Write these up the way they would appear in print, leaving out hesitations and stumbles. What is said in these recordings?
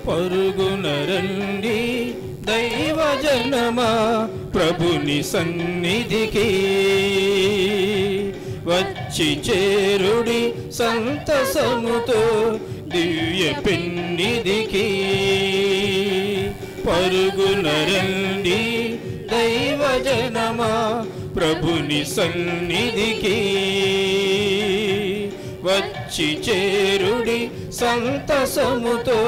పరుగునరండి దైవజనమా ప్రభుని సన్నిధికి వచ్చి చేరుడి సంతసముతో దివ్య పెన్నిధికి. పరుగునరండి దైవజనమా ప్రభుని సన్నిధికి వచ్చి చేరుడి సంతసముతో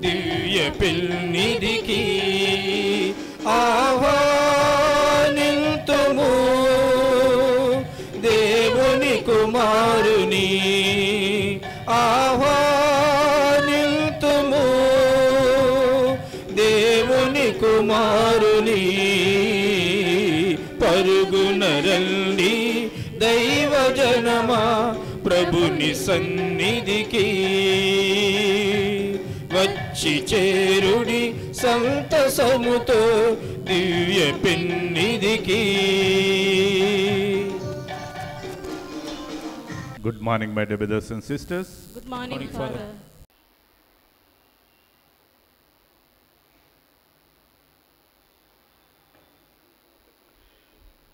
దివ్య పెన్నిధికి. ఆహ్వానింతుము దేవుని కుమారుని, ఆహ్వానింతుము దేవుని కుమారుని. పరుగునరండి దైవజనమా ప్రభుని సన్నిధికి వచ్చి చేరుడి సంతసముతో దివ్య పెన్నిధికి. Good morning, my dear brothers and sisters. Good morning, Father.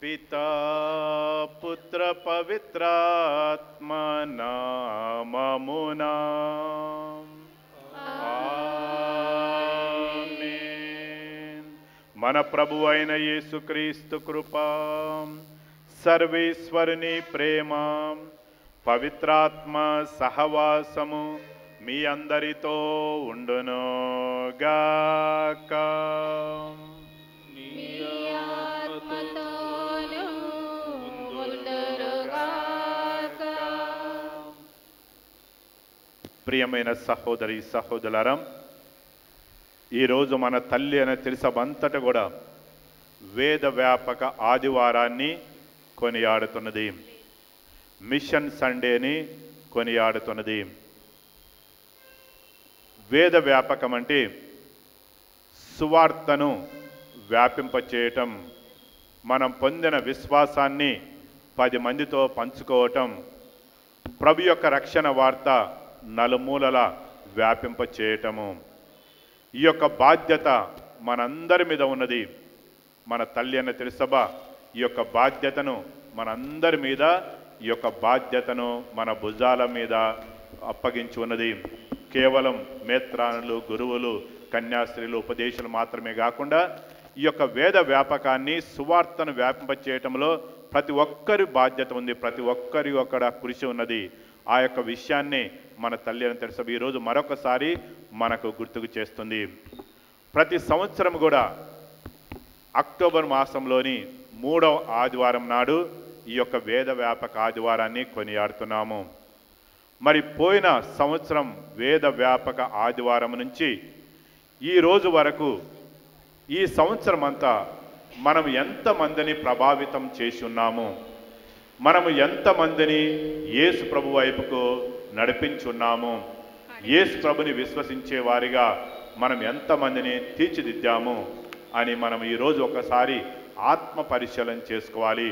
पिता पुत्र पवित्रात्मा नाममुना आमीन. మన ప్రభు అయిన యేసుక్రీస్తు కృప, సర్వేశ్వరుని ప్రేమ, పవిత్రాత్మ సహవాసము మీ అందరితో ఉండును గాక. ప్రియమైన సహోదరి సహోదరులారా, ఈరోజు మన తల్లి అనే తెలుసబంతట కూడా వేద వ్యాపక ఆదివారాన్ని కొనియాడుతున్నది, మిషన్ సండేని కొనియాడుతున్నది. వేద వ్యాపకం అంటే సువార్తను వ్యాపింపచేయటం, మనం పొందిన విశ్వాసాన్ని 10 మందితో పంచుకోవటం, ప్రభు యొక్క రక్షణ వార్త నలుమూలల వ్యాపింపచేయటము. ఈ యొక్క బాధ్యత మనందరి మీద ఉన్నది. మన తల్లి అన్న తిరుసభ ఈ యొక్క బాధ్యతను మనందరి మీద, ఈ యొక్క బాధ్యతను మన భుజాల మీద అప్పగించి ఉన్నది. కేవలం మేత్రానులు, గురువులు, కన్యాస్త్రీలు, ఉపదేశాలు మాత్రమే కాకుండా ఈ యొక్క వేద వ్యాపకాన్ని, సువార్తను వ్యాపింపచేయటంలో ప్రతి ఒక్కరి బాధ్యత ఉంది, ప్రతి ఒక్కరి అక్కడ కృషి ఉన్నది. ఆ యొక్క విషయాన్ని మన తల్లి అని తెలుసు ఈరోజు మరొకసారి మనకు గుర్తుకు చేస్తుంది. ప్రతి సంవత్సరం కూడా అక్టోబర్ మాసంలోని 3వ ఆదివారం నాడు ఈ యొక్క వేద వ్యాపక ఆదివారాన్ని కొనియాడుతున్నాము. మరి పోయిన సంవత్సరం వేద వ్యాపక ఆదివారం నుంచి ఈ రోజు వరకు ఈ సంవత్సరం అంతా మనం ఎంతమందిని ప్రభావితం చేసి ఉన్నాము, మనము ఎంతమందిని యేసు ప్రభు వైపుకు నడిపించున్నాము, యేసు ప్రభుని విశ్వసించే వారిగా మనం ఎంతమందిని తీర్చిదిద్దాము అని మనం ఈరోజు ఒకసారి ఆత్మ పరిశీలన చేసుకోవాలి.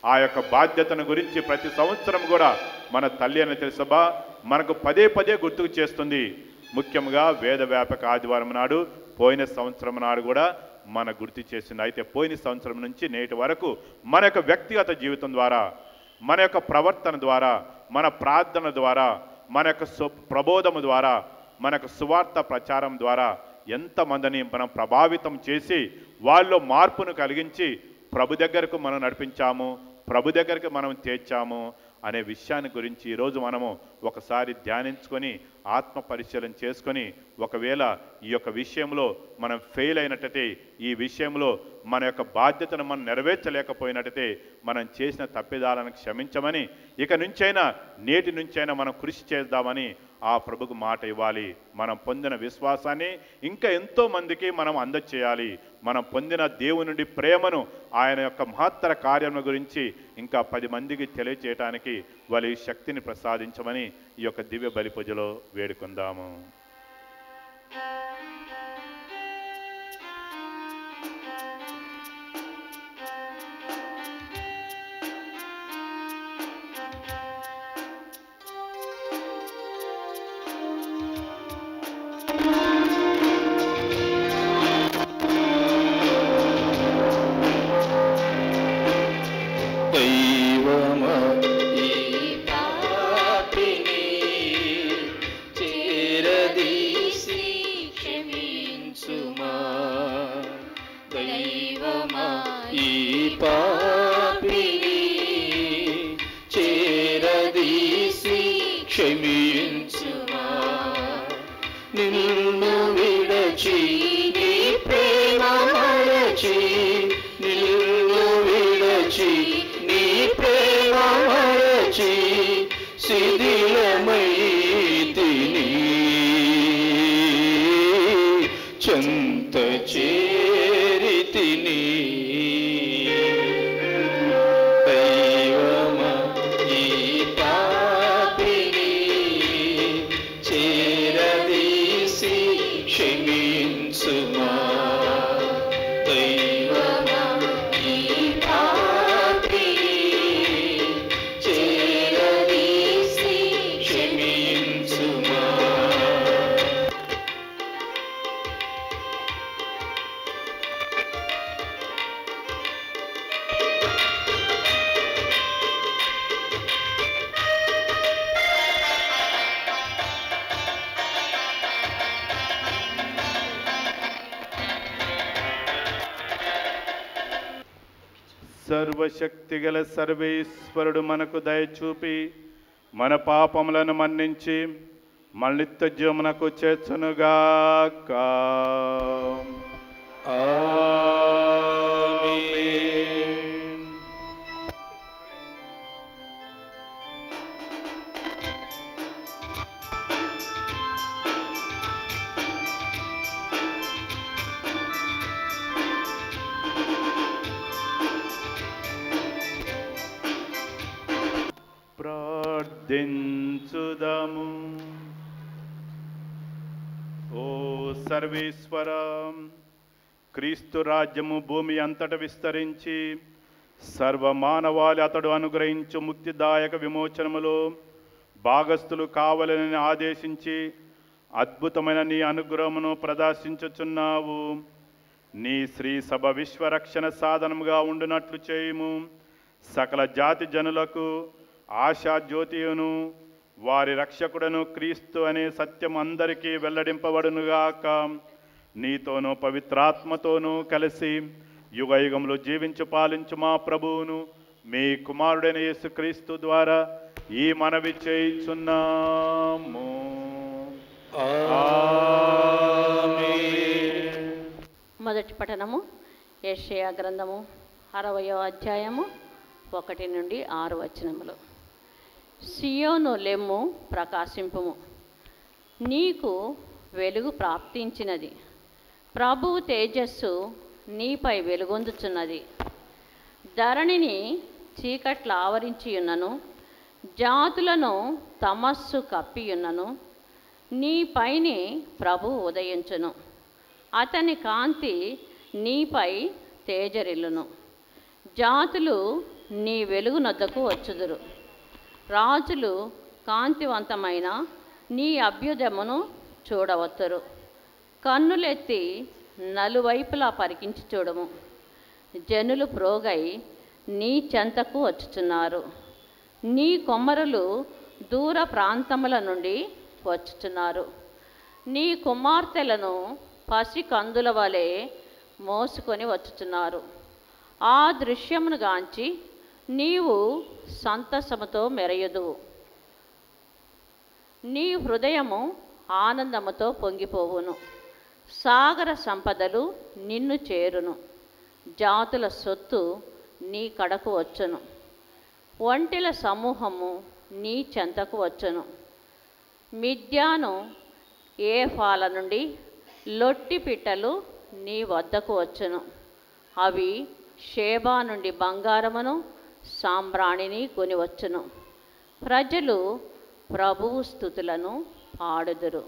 ఆ యొక్క బాధ్యతను గురించి ప్రతి సంవత్సరం కూడా మన తల్లి అని తెలుసబా మనకు పదే పదే గుర్తుకు చేస్తుంది. ముఖ్యంగా వేద వ్యాపక ఆదివారం నాడు, పోయిన సంవత్సరం నాడు కూడా మన గుర్తు చేసింది. అయితే పోయిన సంవత్సరం నుంచి నేటి వరకు మన యొక్క వ్యక్తిగత జీవితం ద్వారా, మన యొక్క ప్రవర్తన ద్వారా, మన ప్రార్థన ద్వారా, మన యొక్క ప్రబోధము ద్వారా, మన యొక్క సువార్త ప్రచారం ద్వారా ఎంతమందిని మనం ప్రభావితం చేసి వాళ్ళలో మార్పును కలిగించి ప్రభు దగ్గరకు మనం నడిపించాము, ప్రభు దగ్గరికి మనం చేర్చాము అనే విషయాన్ని గురించి ఈరోజు మనము ఒకసారి ధ్యానించుకొని ఆత్మ పరిశీలన చేసుకొని, ఒకవేళ ఈ యొక్క విషయంలో మనం ఫెయిల్ అయినట్టయితే, ఈ విషయంలో మన యొక్క బాధ్యతను మనం నెరవేర్చలేకపోయినట్టయితే మనం చేసిన తప్పిదాలను క్షమించమని, ఇక నుంచైనా నేటి నుంచైనా మనం కృషి చేద్దామని ఆ ప్రభుకు మాట ఇవ్వాలి. మనం పొందిన విశ్వాసాన్ని ఇంకా ఎంతో మందికి మనం అందచేయాలి. మనం పొందిన దేవుని నుండి ప్రేమను, ఆయన యొక్క మహత్తర కార్యం గురించి ఇంకా 10 మందికి తెలియచేయటానికి వాళ్ళ ఈ శక్తిని ప్రసాదించమని ఈ యొక్క దివ్య బలి పూజలో వేడుకుందాము. సర్వశక్తిగల సర్వేశ్వరుడు మనకు దయచూపి మన పాపములను మన్నించి మన నిత్య జీవమునకు చేర్చునుగాక. ఆమేన్. ప్రార్థించుదాము. ఓ సర్వేశ్వర, క్రీస్తు రాజ్యము భూమి అంతట విస్తరించి సర్వమానవాళి అతడు అనుగ్రహించు ముక్తిదాయక విమోచనములో భాగస్థులు కావాలని ఆదేశించి అద్భుతమైన నీ అనుగ్రహమును ప్రదర్శించుచున్నావు. నీ శ్రీ సభ విశ్వరక్షణ సాధనముగా ఉండునట్లు చేయుము. సకల జాతి జనులకు ఆశాజ్యోతియును వారి రక్షకుడను క్రీస్తు అనే సత్యం అందరికీ వెల్లడింపబడునుగాక. నీతోనూ పవిత్రాత్మతోనూ కలిసి యుగయుగంలో జీవించు పాలించు మా ప్రభువును మీ కుమారుడైన యేసుక్రీస్తు ద్వారా ఈ మనవి చేయుచున్నాము. ఆమేన్. మొదటి పఠనము యెషయా గ్రంథము 60వ అధ్యాయము 1 నుండి 6 వచనములు. సియోను లెమ్ము, ప్రకాశింపుము, నీకు వెలుగు ప్రాప్తించినది, ప్రభువు తేజస్సు నీపై వెలుగొందుచున్నది. ధరణిని చీకట్లు ఆవరించి ఉన్నను, జాతులను తమస్సు కప్పియున్నను, నీపైని ప్రభు ఉదయించును. అతని కాంతి నీపై తేజరిల్లును. జాతులు నీ వెలుగునొద్దకు వచ్చుదురు. రాజులు కాంతివంతమైన నీ అభ్యుదయమును చూడవచ్చురు. కన్నులెత్తి నలువైపులా పరికించి చూడము. జనులు ప్రోగై నీ చెంతకు వచ్చుచున్నారు. నీ కొమ్మరులు దూర ప్రాంతముల నుండి వచ్చుచున్నారు. నీ కుమార్తెలను పసికందుల వలె మోసుకొని వచ్చుచున్నారు. ఆ దృశ్యమును గాంచి నీవు సంతసముతో మెరయుదువు. నీ హృదయము ఆనందముతో పొంగిపోవును. సాగర సంపదలు నిన్ను చేరును. జాతుల సొత్తు నీ కడకు వచ్చును. ఒంటెల సమూహము నీ చెంతకు వచ్చును. మిద్యాను ఏఫాల నుండి లొట్టి పిట్టలు నీ వద్దకు వచ్చును. అవి షేబా నుండి బంగారమును సాంబ్రాణిని కొనివచ్చును. ప్రజలు ప్రభువు స్తుతులను పాడుదురు.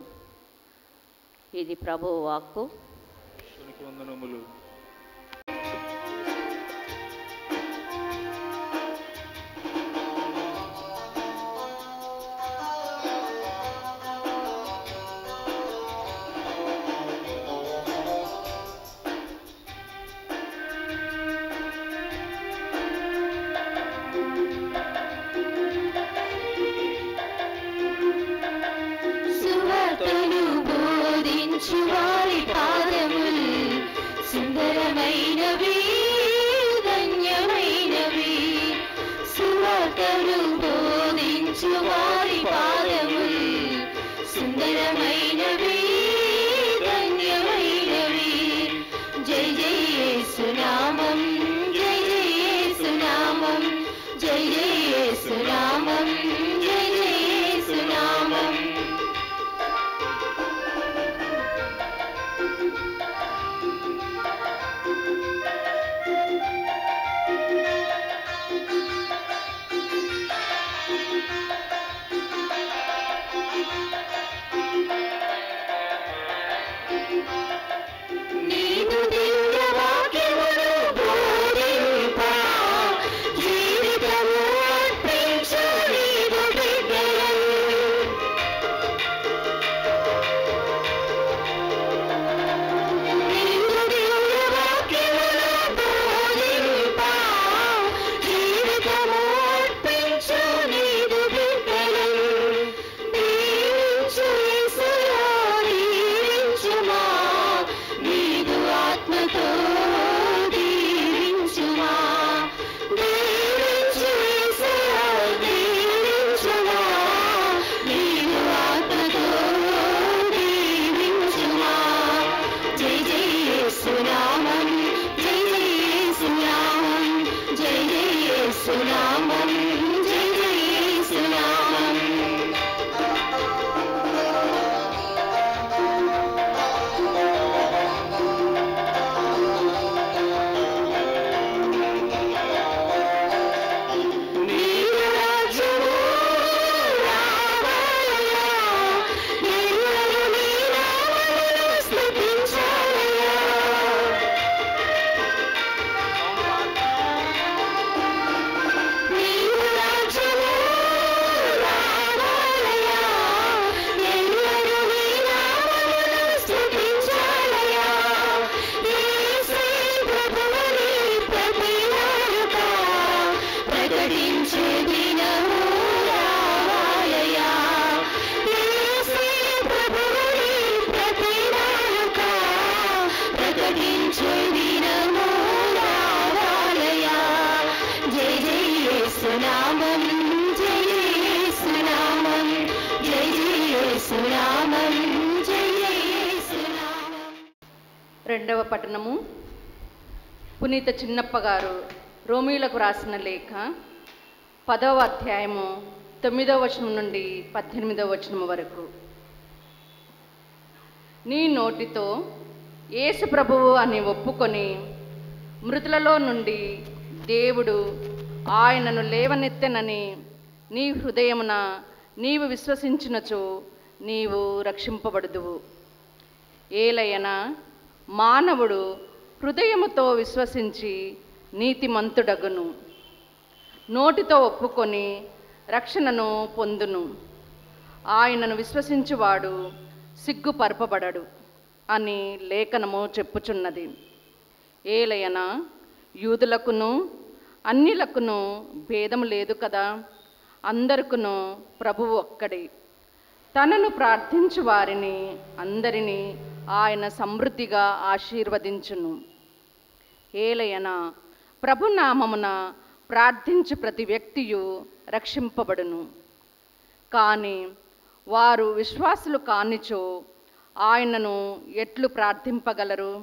ఇది ప్రభువు వాక్కు. వందనములు. వారి పాదముల్ సుందరమైనవి, ధన్యమైనవి. సువార్తను బోధించు వారి పాదముల్ సుందరమైనవి, ధన్యమైనవి. జై జై యేసునామం, జై జై యేసునామం, జై జై యేసునామం, జై జై యేసునామం. నీదు దివ్య వాక్యమును బోధింప, జీవితము అర్పించు నీదు బిడ్డలను. నీదు దివ్య వాక్యమును బోధింప, జీవితము అర్పించు నీదు బిడ్డలను. దీవించు యేసయ్యా, దీవించుమా, నీదు ఆత్మతో దీవించుమా. దీవించు యేసయ్యా, దీవించుమా, నీదు ఆత్మతో దీవించుమా. జై జై యేసునామం, జై జై యేసునామం, జై జై యేసునామం, జై జై యేసునామం. నీదు రాజ్యము రావాలయా, ఎల్లరూ నీ నామమును స్తుతించాలయా. నీదు రాజ్యము రావాలయా, ఎల్లరూ నీ నామమును స్తుతించాలయా. యేసే ప్రభువని ప్రతి వారుక ప్రకటించే దినము రావాలయా. యేసే ప్రభువని ప్రతి వారుక ప్రకటించే దినము రావాలయా. జై జై యేసునామం, జై జై యేసునామం, జై జై యేసునామం, జై జై యేసునామం. రెండవ పట్టణము పునీత చిన్నప్ప గారు రోమీలకు రాసిన లేఖ 10వ అధ్యాయము 9వ వచనం నుండి 18వ వచనం వరకు. నీ నోటితో యేసు ప్రభువు అని ఒప్పుకొని మృతులలో నుండి దేవుడు ఆయనను లేవనెత్తెనని నీ హృదయమున నీవు విశ్వసించినచో నీవు రక్షింపబడుదువు. ఏలయన మానవుడు హృదయముతో విశ్వసించి నీతిమంతుడగును, నోటితో ఒప్పుకొని రక్షణను పొందును. ఆయనను విశ్వసించువాడు సిగ్గుపరపబడడు అని లేఖనము చెప్పుచున్నది. ఏలయన యూదులకును అన్యులకును భేదము లేదు కదా, అందరికును ప్రభువు ఒక్కడే. తనను ప్రార్థించు వారిని అందరినీ ఆయన సమృద్ధిగా ఆశీర్వదించును. ఏలయన ప్రభునామమున ప్రార్థించు ప్రతి వ్యక్తియు రక్షింపబడును. కానీ వారు విశ్వాసులు కానిచో ఆయనను ఎట్లు ప్రార్థింపగలరు?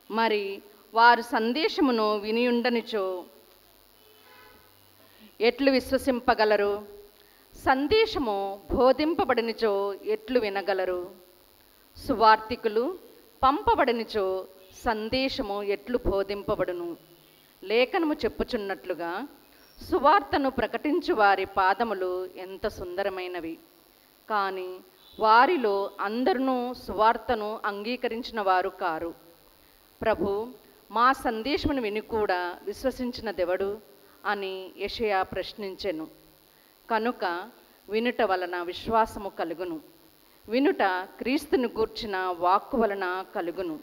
మరి వారు సందేశమును వినియుండనిచో ఎట్లు విశ్వసింపగలరు? సందేశము బోధింపబడినిచో ఎట్లు వినగలరు? సువార్తికులు పంపబడినిచో సందేశము ఎట్లు బోధింపబడును? లేఖనము చెప్పుచున్నట్లుగా సువార్తను ప్రకటించు వారి పాదములు ఎంత సుందరమైనవి. కానీ వారిలో అందరూ సువార్తను అంగీకరించిన వారు కారు. ప్రభు, మా సందేశమును విని కూడా విశ్వసించినదెవడు అని యెషయా ప్రశ్నించెను. కనుక వినుట వలన విశ్వాసము కలుగును, వినుట క్రీస్తును గూర్చిన వాక్కు వలన కలుగును.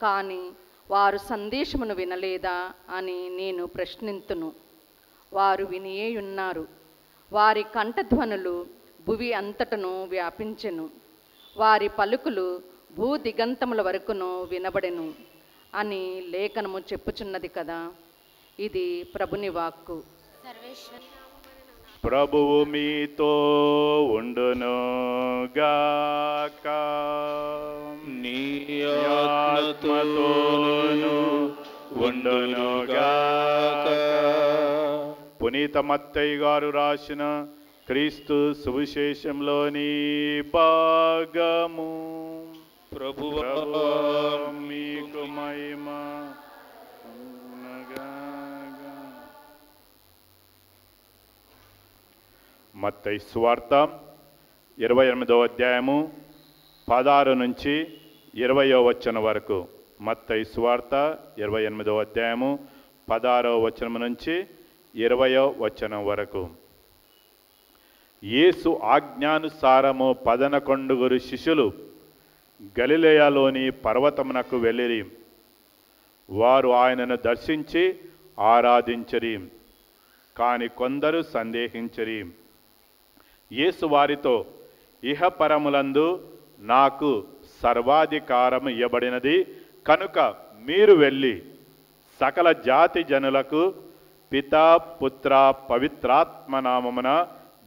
కానీ వారు సందేశమును వినలేదా అని నేను ప్రశ్నింతును. వారు వినియే ఉన్నారు. వారి కంఠధ్వనులు భువి అంతటను వ్యాపించెను, వారి పలుకులు భూదిగంతముల వరకును వినబడెను అని లేఖనము చెప్పుచున్నది కదా. ఇది ప్రభుని వాక్కు. ప్రభువు మీతో ఉండును గాక. నీ ఆత్మతోను ఉండును గాక. పునీత మత్తయ్య గారు రాసిన క్రీస్తు సువిశేషంలోని భాగము. ప్రభువా మీకు మహిమ. మత్తయి సువార్త 28వ అధ్యాయము 16 నుంచి 20వ వచనం వరకు. మత్తయి సువార్త 28వ అధ్యాయము 16వ వచనం నుంచి 20వ వచనం వరకు. యేసు ఆజ్ఞానుసారము 11 శిష్యులు గలిలయలోని పర్వతమునకు వెళ్ళిరి. వారు ఆయనను దర్శించి ఆరాధించరి. కాని కొందరు సందేహించరి. యేసు వారితో, ఇహపరములందు నాకు సర్వాధికారం ఇవ్వబడినది కనుక మీరు వెళ్ళి సకల జాతి జనులకు పితా పుత్ర పవిత్రాత్మ నామమున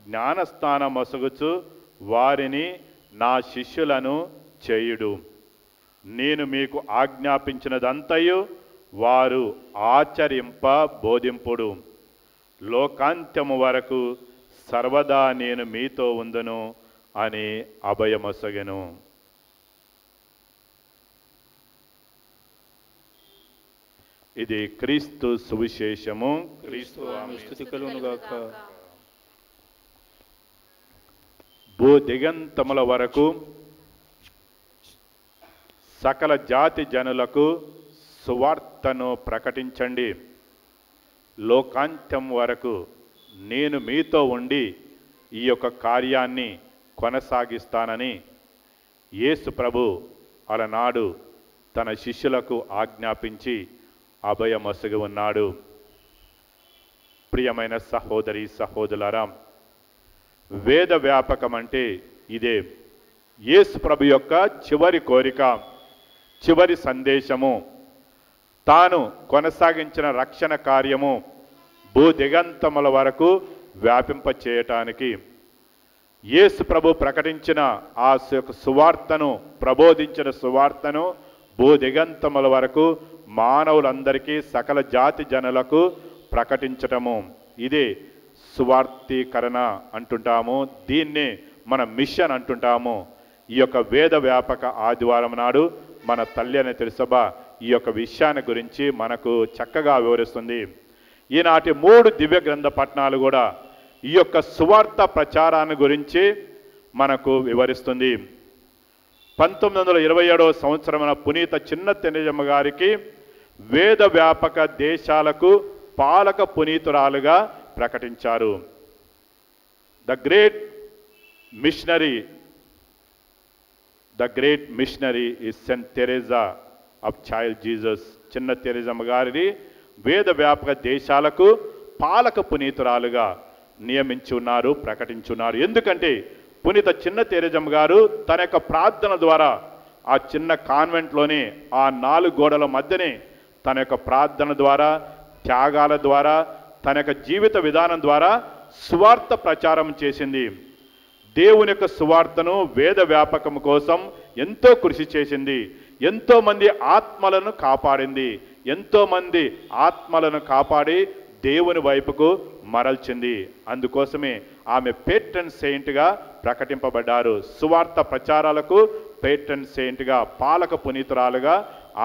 జ్ఞానస్నానం మొసగుచు వారిని నా శిష్యులను చేయుడు. నేను మీకు ఆజ్ఞాపించినదంతయు వారు ఆచరింప బోధింపుడు. లోకాంత్యము వరకు సర్వదా నేను మీతో ఉందును అని అభయమొసగెను. ఇది క్రీస్తు సువిశేషము. క్రీస్తు స్తుతి కలుగును గాక. భూదిగంతముల వరకు సకల జాతి జనులకు సువార్తను ప్రకటించండి. లోకాంత్యం వరకు నేను మీతో ఉండి ఈ యొక్క కార్యాన్ని కొనసాగిస్తానని యేసు ప్రభు అలనాడు తన శిష్యులకు ఆజ్ఞాపించి అభయమొసగి ఉన్నాడు. ప్రియమైన సహోదరి సహోదరులారా, వేద వ్యాపకం అంటే ఇదే. యేసు ప్రభు యొక్క చివరి కోరిక, చివరి సందేశము, తాను కొనసాగించిన రక్షణ కార్యము భూదిగంతముల వరకు వ్యాపింపచేయటానికి. యేసు ప్రభు ప్రకటించిన ఆ సువార్తను, ప్రబోధించిన సువార్తను భూదిగంతముల వరకు మానవులందరికీ, సకల జాతి జనులకు ప్రకటించటము. ఇదే సువార్తీకరణ అంటుంటాము. దీన్నే మన మిషన్ అంటుంటాము. ఈ యొక్క వేద వ్యాపక ఆదివారం నాడు మన తల్లి అనే తిరుసభ ఈ యొక్క విషయాన్ని గురించి మనకు చక్కగా వివరిస్తుంది. ఈనాటి 3 దివ్య గ్రంథ పఠనాలు కూడా ఈ యొక్క సువార్త ప్రచారాన్ని గురించి మనకు వివరిస్తుంది. 1927వ సంవత్సరమున పునీత చిన్న తెనిజమ్మ గారికి వేద వ్యాపక దేశాలకు పాలక పునీతురాలుగా ప్రకటించారు. The great missionary is saint Teresa of child Jesus. చిన్న తెరేజమ్మ గారిని వేద వ్యాపక దేశాలకు పాలక పునీతురాలుగా నియమించి ఉన్నారు, ప్రకటించున్నారు. ఎందుకంటే పునీత చిన్న తెరేజమ్మ గారు తన యొక్క ప్రార్థన ద్వారా ఆ చిన్న కాన్వెంట్లోనే ఆ 4 గోడల మధ్యనే తన యొక్క ప్రార్థన ద్వారా, త్యాగాల ద్వారా, తన యొక్క జీవిత విధానం ద్వారా సువార్త ప్రచారం చేసింది. దేవుని యొక్క సువార్తను వేద వ్యాపకం కోసం ఎంతో కృషి చేసింది. ఎంతోమంది ఆత్మలను కాపాడింది. ఎంతోమంది ఆత్మలను కాపాడి దేవుని వైపుకు మరల్చింది. అందుకోసమే ఆమె పేట్రన్ సెయింట్గా ప్రకటింపబడ్డారు. సువార్త ప్రచారాలకు పేట్రన్ సెయింట్గా, పాలక పునీతురాలుగా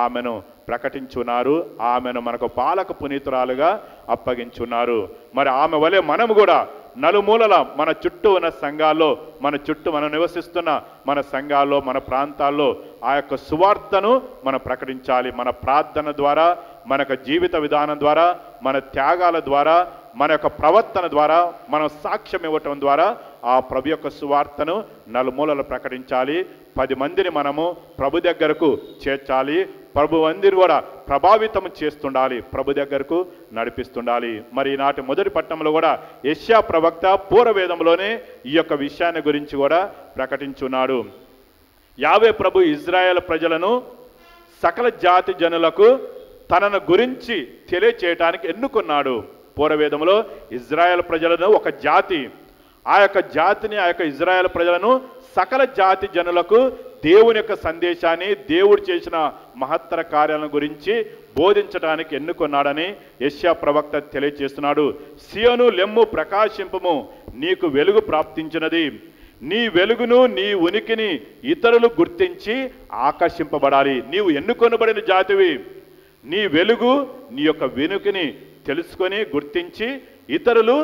ఆమెను ప్రకటించున్నారు. ఆమెను మనకు పాలక పునీతురాలుగా అప్పగించున్నారు. మరి ఆమె వలె మనము కూడా నలుమూలల మన చుట్టూ ఉన్న సంఘాల్లో, మన చుట్టూ మనం నివసిస్తున్న మన సంఘాల్లో, మన ప్రాంతాల్లో ఆ యొక్క సువార్తను మనం ప్రకటించాలి. మన ప్రార్థన ద్వారా, మన యొక్క జీవిత విధానం ద్వారా, మన త్యాగాల ద్వారా, మన యొక్క ప్రవర్తన ద్వారా, మనం సాక్ష్యం ఇవ్వటం ద్వారా ఆ ప్రభు యొక్క సువార్తను నలుమూలలు ప్రకటించాలి. 10 మందిని మనము ప్రభు దగ్గరకు చేర్చాలి. ప్రభు మందిని కూడా ప్రభావితం చేస్తుండాలి, ప్రభు దగ్గరకు నడిపిస్తుండాలి. మరి ఈనాటి మొదటి పట్టణంలో కూడా యెషయా ప్రవక్త పూర్వవేదంలోనే ఈ యొక్క విషయాన్ని గురించి కూడా ప్రకటించున్నాడు. యావే ప్రభు ఇజ్రాయేల్ ప్రజలను సకల జాతి జనులకు తనను గురించి తెలియచేయటానికి ఎన్నుకున్నాడు. పూర్వవేదంలో ఇజ్రాయేల్ ప్రజలను ఒక జాతి, ఆ యొక్క జాతిని, ఆ యొక్క ఇజ్రాయేల్ ప్రజలను సకల జాతి జనులకు దేవుని యొక్క సందేశాన్ని, దేవుడు చేసిన మహత్తర కార్యాలను గురించి బోధించడానికి ఎన్నుకున్నాడని యెషయా ప్రవక్త తెలియజేస్తున్నాడు. సియోను లెమ్ము, ప్రకాశింపము, నీకు వెలుగు ప్రాప్తించినది. నీ వెలుగును, నీ ఉనికిని ఇతరులు గుర్తించి ఆకర్షింపబడాలి. నీవు ఎన్నుకొనబడిన జాతివి. నీ వెలుగు, నీ యొక్క వెనుకని తెలుసుకొని గుర్తించి ఇతరులు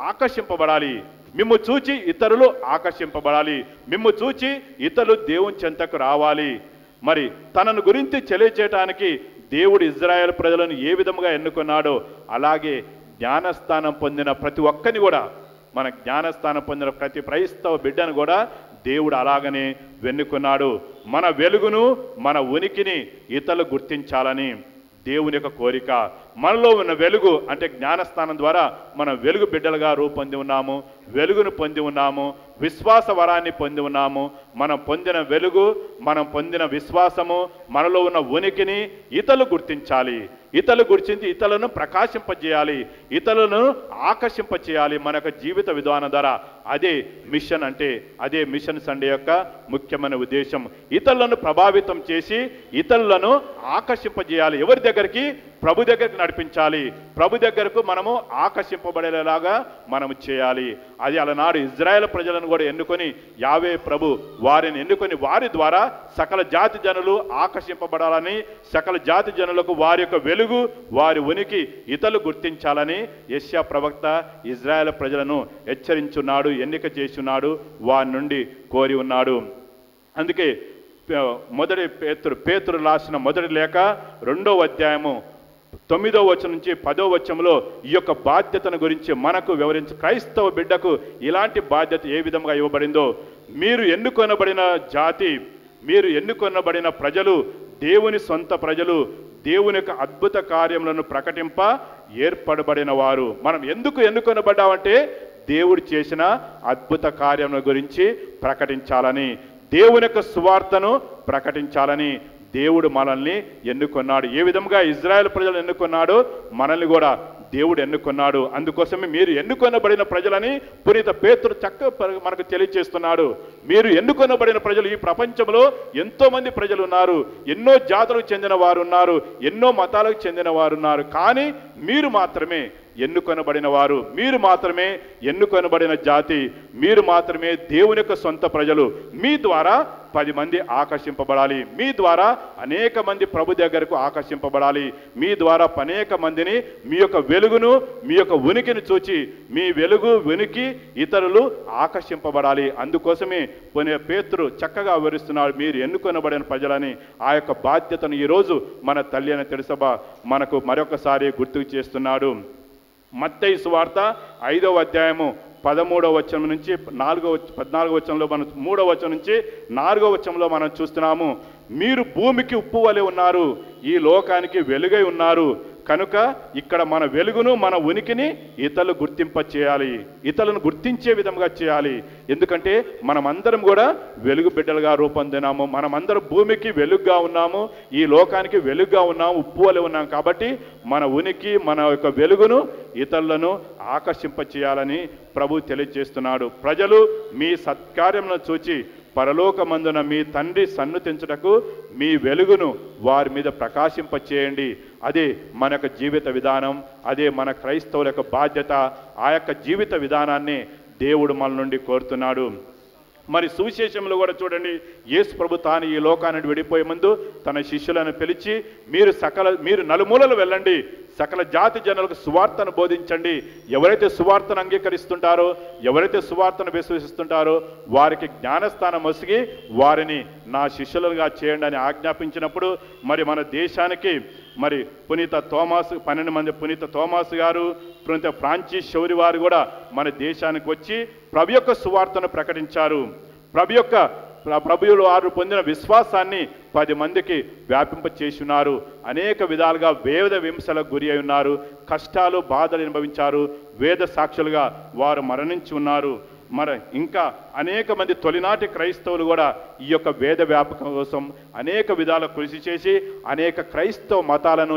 ఆకర్షింపబడాలి. మిమ్ము చూచి ఇతరులు ఆకర్షింపబడాలి. మిమ్ము చూచి ఇతరులు దేవుని చెంతకు రావాలి. మరి తనను గురించి తెలియచేయటానికి దేవుడు ఇజ్రాయేల్ ప్రజలను ఏ విధముగా ఎన్నుకున్నాడో అలాగే జ్ఞానస్థానం పొందిన ప్రతి ఒక్కరిని కూడా, మన జ్ఞానస్థానం పొందిన ప్రతి క్రైస్తవ బిడ్డను కూడా దేవుడు అలాగనే వెన్నుకున్నాడు. మన వెలుగును, మన ఉనికిని ఇతరులు గుర్తించాలని దేవుని యొక్క కోరిక. మనలో ఉన్న వెలుగు అంటే జ్ఞానస్థానం ద్వారా మనం వెలుగు బిడ్డలుగా రూపొంది ఉన్నాము, వెలుగును పొంది ఉన్నాము, విశ్వాస వరాన్ని పొంది ఉన్నాము. మనం పొందిన వెలుగు, మనం పొందిన విశ్వాసము, మనలో ఉన్న ఉనికిని ఇతరులు గుర్తించాలి. ఇతరులు గుర్తించి ఇతరులను ప్రకాశింపజేయాలి, ఇతరులను ఆకర్షింపచేయాలి మన యొక్క జీవిత విధానం ద్వారా. అదే మిషన్ అంటే, అదే మిషన్ సండే యొక్క ముఖ్యమైన ఉద్దేశం. ఇతరులను ప్రభావితం చేసి ఇతరులను ఆకర్షింపజేయాలి. ఎవరి దగ్గరికి? ప్రభు దగ్గరికి నడిపించాలి. ప్రభు దగ్గరకు మనము ఆకర్షింపబడేలాగా మనము చేయాలి. అది అలనాడు ఇజ్రాయేల్ ప్రజలను కూడా ఎన్నుకొని యావే ప్రభు వారిని ఎన్నుకొని వారి ద్వారా సకల జాతి జనులు ఆకర్షింపబడాలని, సకల జాతి జనులకు వారి యొక్క వెలుగు, వారి ఉనికి ఇతరులు గుర్తించాలని యెషయా ప్రవక్త ఇజ్రాయేల్ ప్రజలను హెచ్చరించున్నాడు, ఎన్నిక చేస్తున్నాడు, వారి నుండి కోరి ఉన్నాడు. అందుకే పేతురు రాసిన మొదటి లేఖ 2వ అధ్యాయము 9వ వచనం నుంచి 10వ వచనంలో ఈ యొక్క బాధ్యతను గురించి మనకు వివరించి, క్రైస్తవ బిడ్డకు ఇలాంటి బాధ్యత ఏ విధంగా ఇవ్వబడిందో, మీరు ఎన్నుకొనబడిన జాతి, మీరు ఎన్నుకొనబడిన ప్రజలు, దేవుని సొంత ప్రజలు, దేవుని యొక్క అద్భుత కార్యములను ప్రకటింప ఏర్పడబడిన వారు. మనం ఎందుకు ఎన్నుకొనబడ్డామంటే దేవుడు చేసిన అద్భుత కార్యముల గురించి ప్రకటించాలని, దేవుని యొక్క సువార్తను ప్రకటించాలని దేవుడు మనల్ని ఎన్నుకున్నాడు. ఏ విధంగా ఇజ్రాయేల్ ప్రజలు ఎన్నుకున్నాడో మనల్ని కూడా దేవుడు ఎన్నుకున్నాడు. అందుకోసమే మీరు ఎన్నుకొనబడిన ప్రజలని పునీత పేతురు మనకు తెలియజేస్తున్నాడు. మీరు ఎన్నుకొనబడిన ప్రజలు. ఈ ప్రపంచంలో ఎంతోమంది ప్రజలు ఉన్నారు, ఎన్నో జాతులకు చెందిన వారు ఉన్నారు, ఎన్నో మతాలకు చెందిన వారు ఉన్నారు. కానీ మీరు మాత్రమే ఎన్నుకొనబడిన వారు, మీరు మాత్రమే ఎన్నుకొనబడిన జాతి, మీరు మాత్రమే దేవుని యొక్క సొంత ప్రజలు. మీ ద్వారా 10 మంది ఆకర్షింపబడాలి. మీ ద్వారా అనేక మంది ప్రభు దగ్గరకు ఆకర్షింపబడాలి. మీ ద్వారా అనేక మందిని మీ యొక్క వెలుగును, మీ యొక్క ఉనికిని చూచి మీ వెలుగు ఉనికి ఇతరులు ఆకర్షింపబడాలి. అందుకోసమే పేతురు చక్కగా వివరిస్తున్నాడు, మీరు ఎన్నుకొనబడిన ప్రజలని. ఆ యొక్క బాధ్యతను ఈరోజు మన తల్లి అయిన తెలుసభ మనకు మరొకసారి గుర్తుకు చేస్తున్నాడు. మత్తయి సువార్త 5వ అధ్యాయము 13వ వచనం నుంచి 14వ వచనంలో మనం 3వ వచనం నుంచి 4వ వచనంలో మనం చూస్తున్నాము, మీరు భూమికి ఉప్పు వలె ఉన్నారు, ఈ లోకానికి వెలుగై ఉన్నారు. కనుక ఇక్కడ మన వెలుగును, మన ఉనికిని ఇతరులు గుర్తింప చేయాలి, ఇతరులను గుర్తించే విధంగా చేయాలి. ఎందుకంటే మనమందరం కూడా వెలుగు బిడ్డలుగా రూపొందినాము. మనమందరం భూమికి వెలుగుగా ఉన్నాము, ఈ లోకానికి వెలుగుగా ఉన్నాము, ఉప్పు వలె ఉన్నాము. కాబట్టి మన ఉనికి, మన యొక్క వెలుగును ఇతరులను ఆకర్షింప చేయాలని ప్రభు తెలియజేస్తున్నాడు. ప్రజలు మీ సత్కార్యములను చూచి పరలోకమందున మీ తండ్రి సన్నుతించుటకు మీ వెలుగును వారి మీద ప్రకాశింపచేయండి. అదే మన యొక్క జీవిత విధానం, అదే మన క్రైస్తవుల యొక్క బాధ్యత. ఆ యొక్క జీవిత విధానాన్ని దేవుడు మన నుండి కోరుతున్నాడు. మరి సువిశేషంలో కూడా చూడండి, యేసు ప్రభు తాను ఈ లోకాన్ని విడిపోయే ముందు తన శిష్యులను పిలిచి, మీరు నలుమూలలు వెళ్ళండి, సకల జాతి జనులకు సువార్తను బోధించండి. ఎవరైతే సువార్తను అంగీకరిస్తుంటారో, ఎవరైతే సువార్తను విశ్వసిస్తుంటారో వారికి జ్ఞానస్థానం ఒసిగి వారిని నా శిష్యులుగా చేయండి అని ఆజ్ఞాపించినప్పుడు, మరి మన దేశానికి మరి పునీత థోమాస్ 12 మంది పునీత థోమాస్ గారు, పునీత ఫ్రాన్సిస్ శౌరి వారు కూడా మన దేశానికి వచ్చి ప్రభు యొక్క సువార్తను ప్రకటించారు. ప్రభువులు వారు పొందిన విశ్వాసాన్ని 10 మందికి వ్యాపింప చేస్తున్నారు. అనేక విధాలుగా వేద విమర్శలకు గురి అయి ఉన్నారు, కష్టాలు బాధలు అనుభవించారు, వేద సాక్షులుగా వారు మరణించి ఉన్నారు. మరి ఇంకా అనేక మంది తొలినాటి క్రైస్తవులు కూడా ఈ యొక్క వేద వ్యాపకం కోసం అనేక విధాల కృషి చేసి అనేక క్రైస్తవ మతాలను,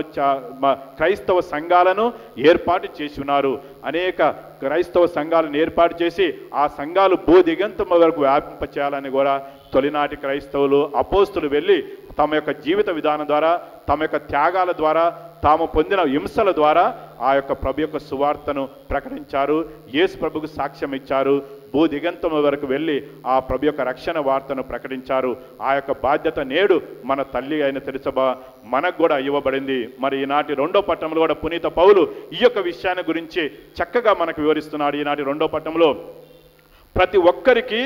క్రైస్తవ సంఘాలను ఏర్పాటు చేసి ఉన్నారు. అనేక క్రైస్తవ సంఘాలను ఏర్పాటు చేసి ఆ సంఘాలు భూదిగంతం వరకు వ్యాపింప చేయాలని కూడా తొలినాటి క్రైస్తవులు, అపోస్తులు వెళ్ళి తమ యొక్క జీవిత విధానం ద్వారా, తమ యొక్క త్యాగాల ద్వారా, తాము పొందిన హింసల ద్వారా ఆ యొక్క ప్రభు యొక్క సువార్తను ప్రకటించారు. యేసు ప్రభుకు సాక్ష్యం ఇచ్చారు. భూదిగంతం వరకు వెళ్ళి ఆ ప్రభు యొక్క రక్షణ వార్తను ప్రకటించారు. ఆ యొక్క బాధ్యత నేడు మన తల్లి అయిన తెలుసభ మనకు కూడా ఇవ్వబడింది. మరి ఈనాటి 2వ పట్టణంలో కూడా పునీత పౌలు ఈ యొక్క విషయాన్ని గురించి చక్కగా మనకు వివరిస్తున్నాడు. ఈనాటి 2వ పట్టణంలో ప్రతి ఒక్కరికి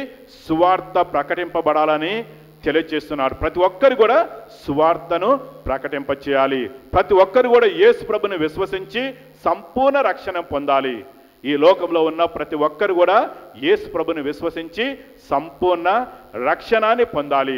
సువార్త ప్రకటింపబడాలని తెలియజేస్తున్నాడు. ప్రతి ఒక్కరు కూడా సువార్తను ప్రకటింప చేయాలి. ప్రతి ఒక్కరు కూడా యేసు ప్రభుని విశ్వసించి సంపూర్ణ రక్షణ పొందాలి. ఈ లోకంలో ఉన్న ప్రతి ఒక్కరు కూడా యేసు ప్రభుని విశ్వసించి సంపూర్ణ రక్షణాన్ని పొందాలి.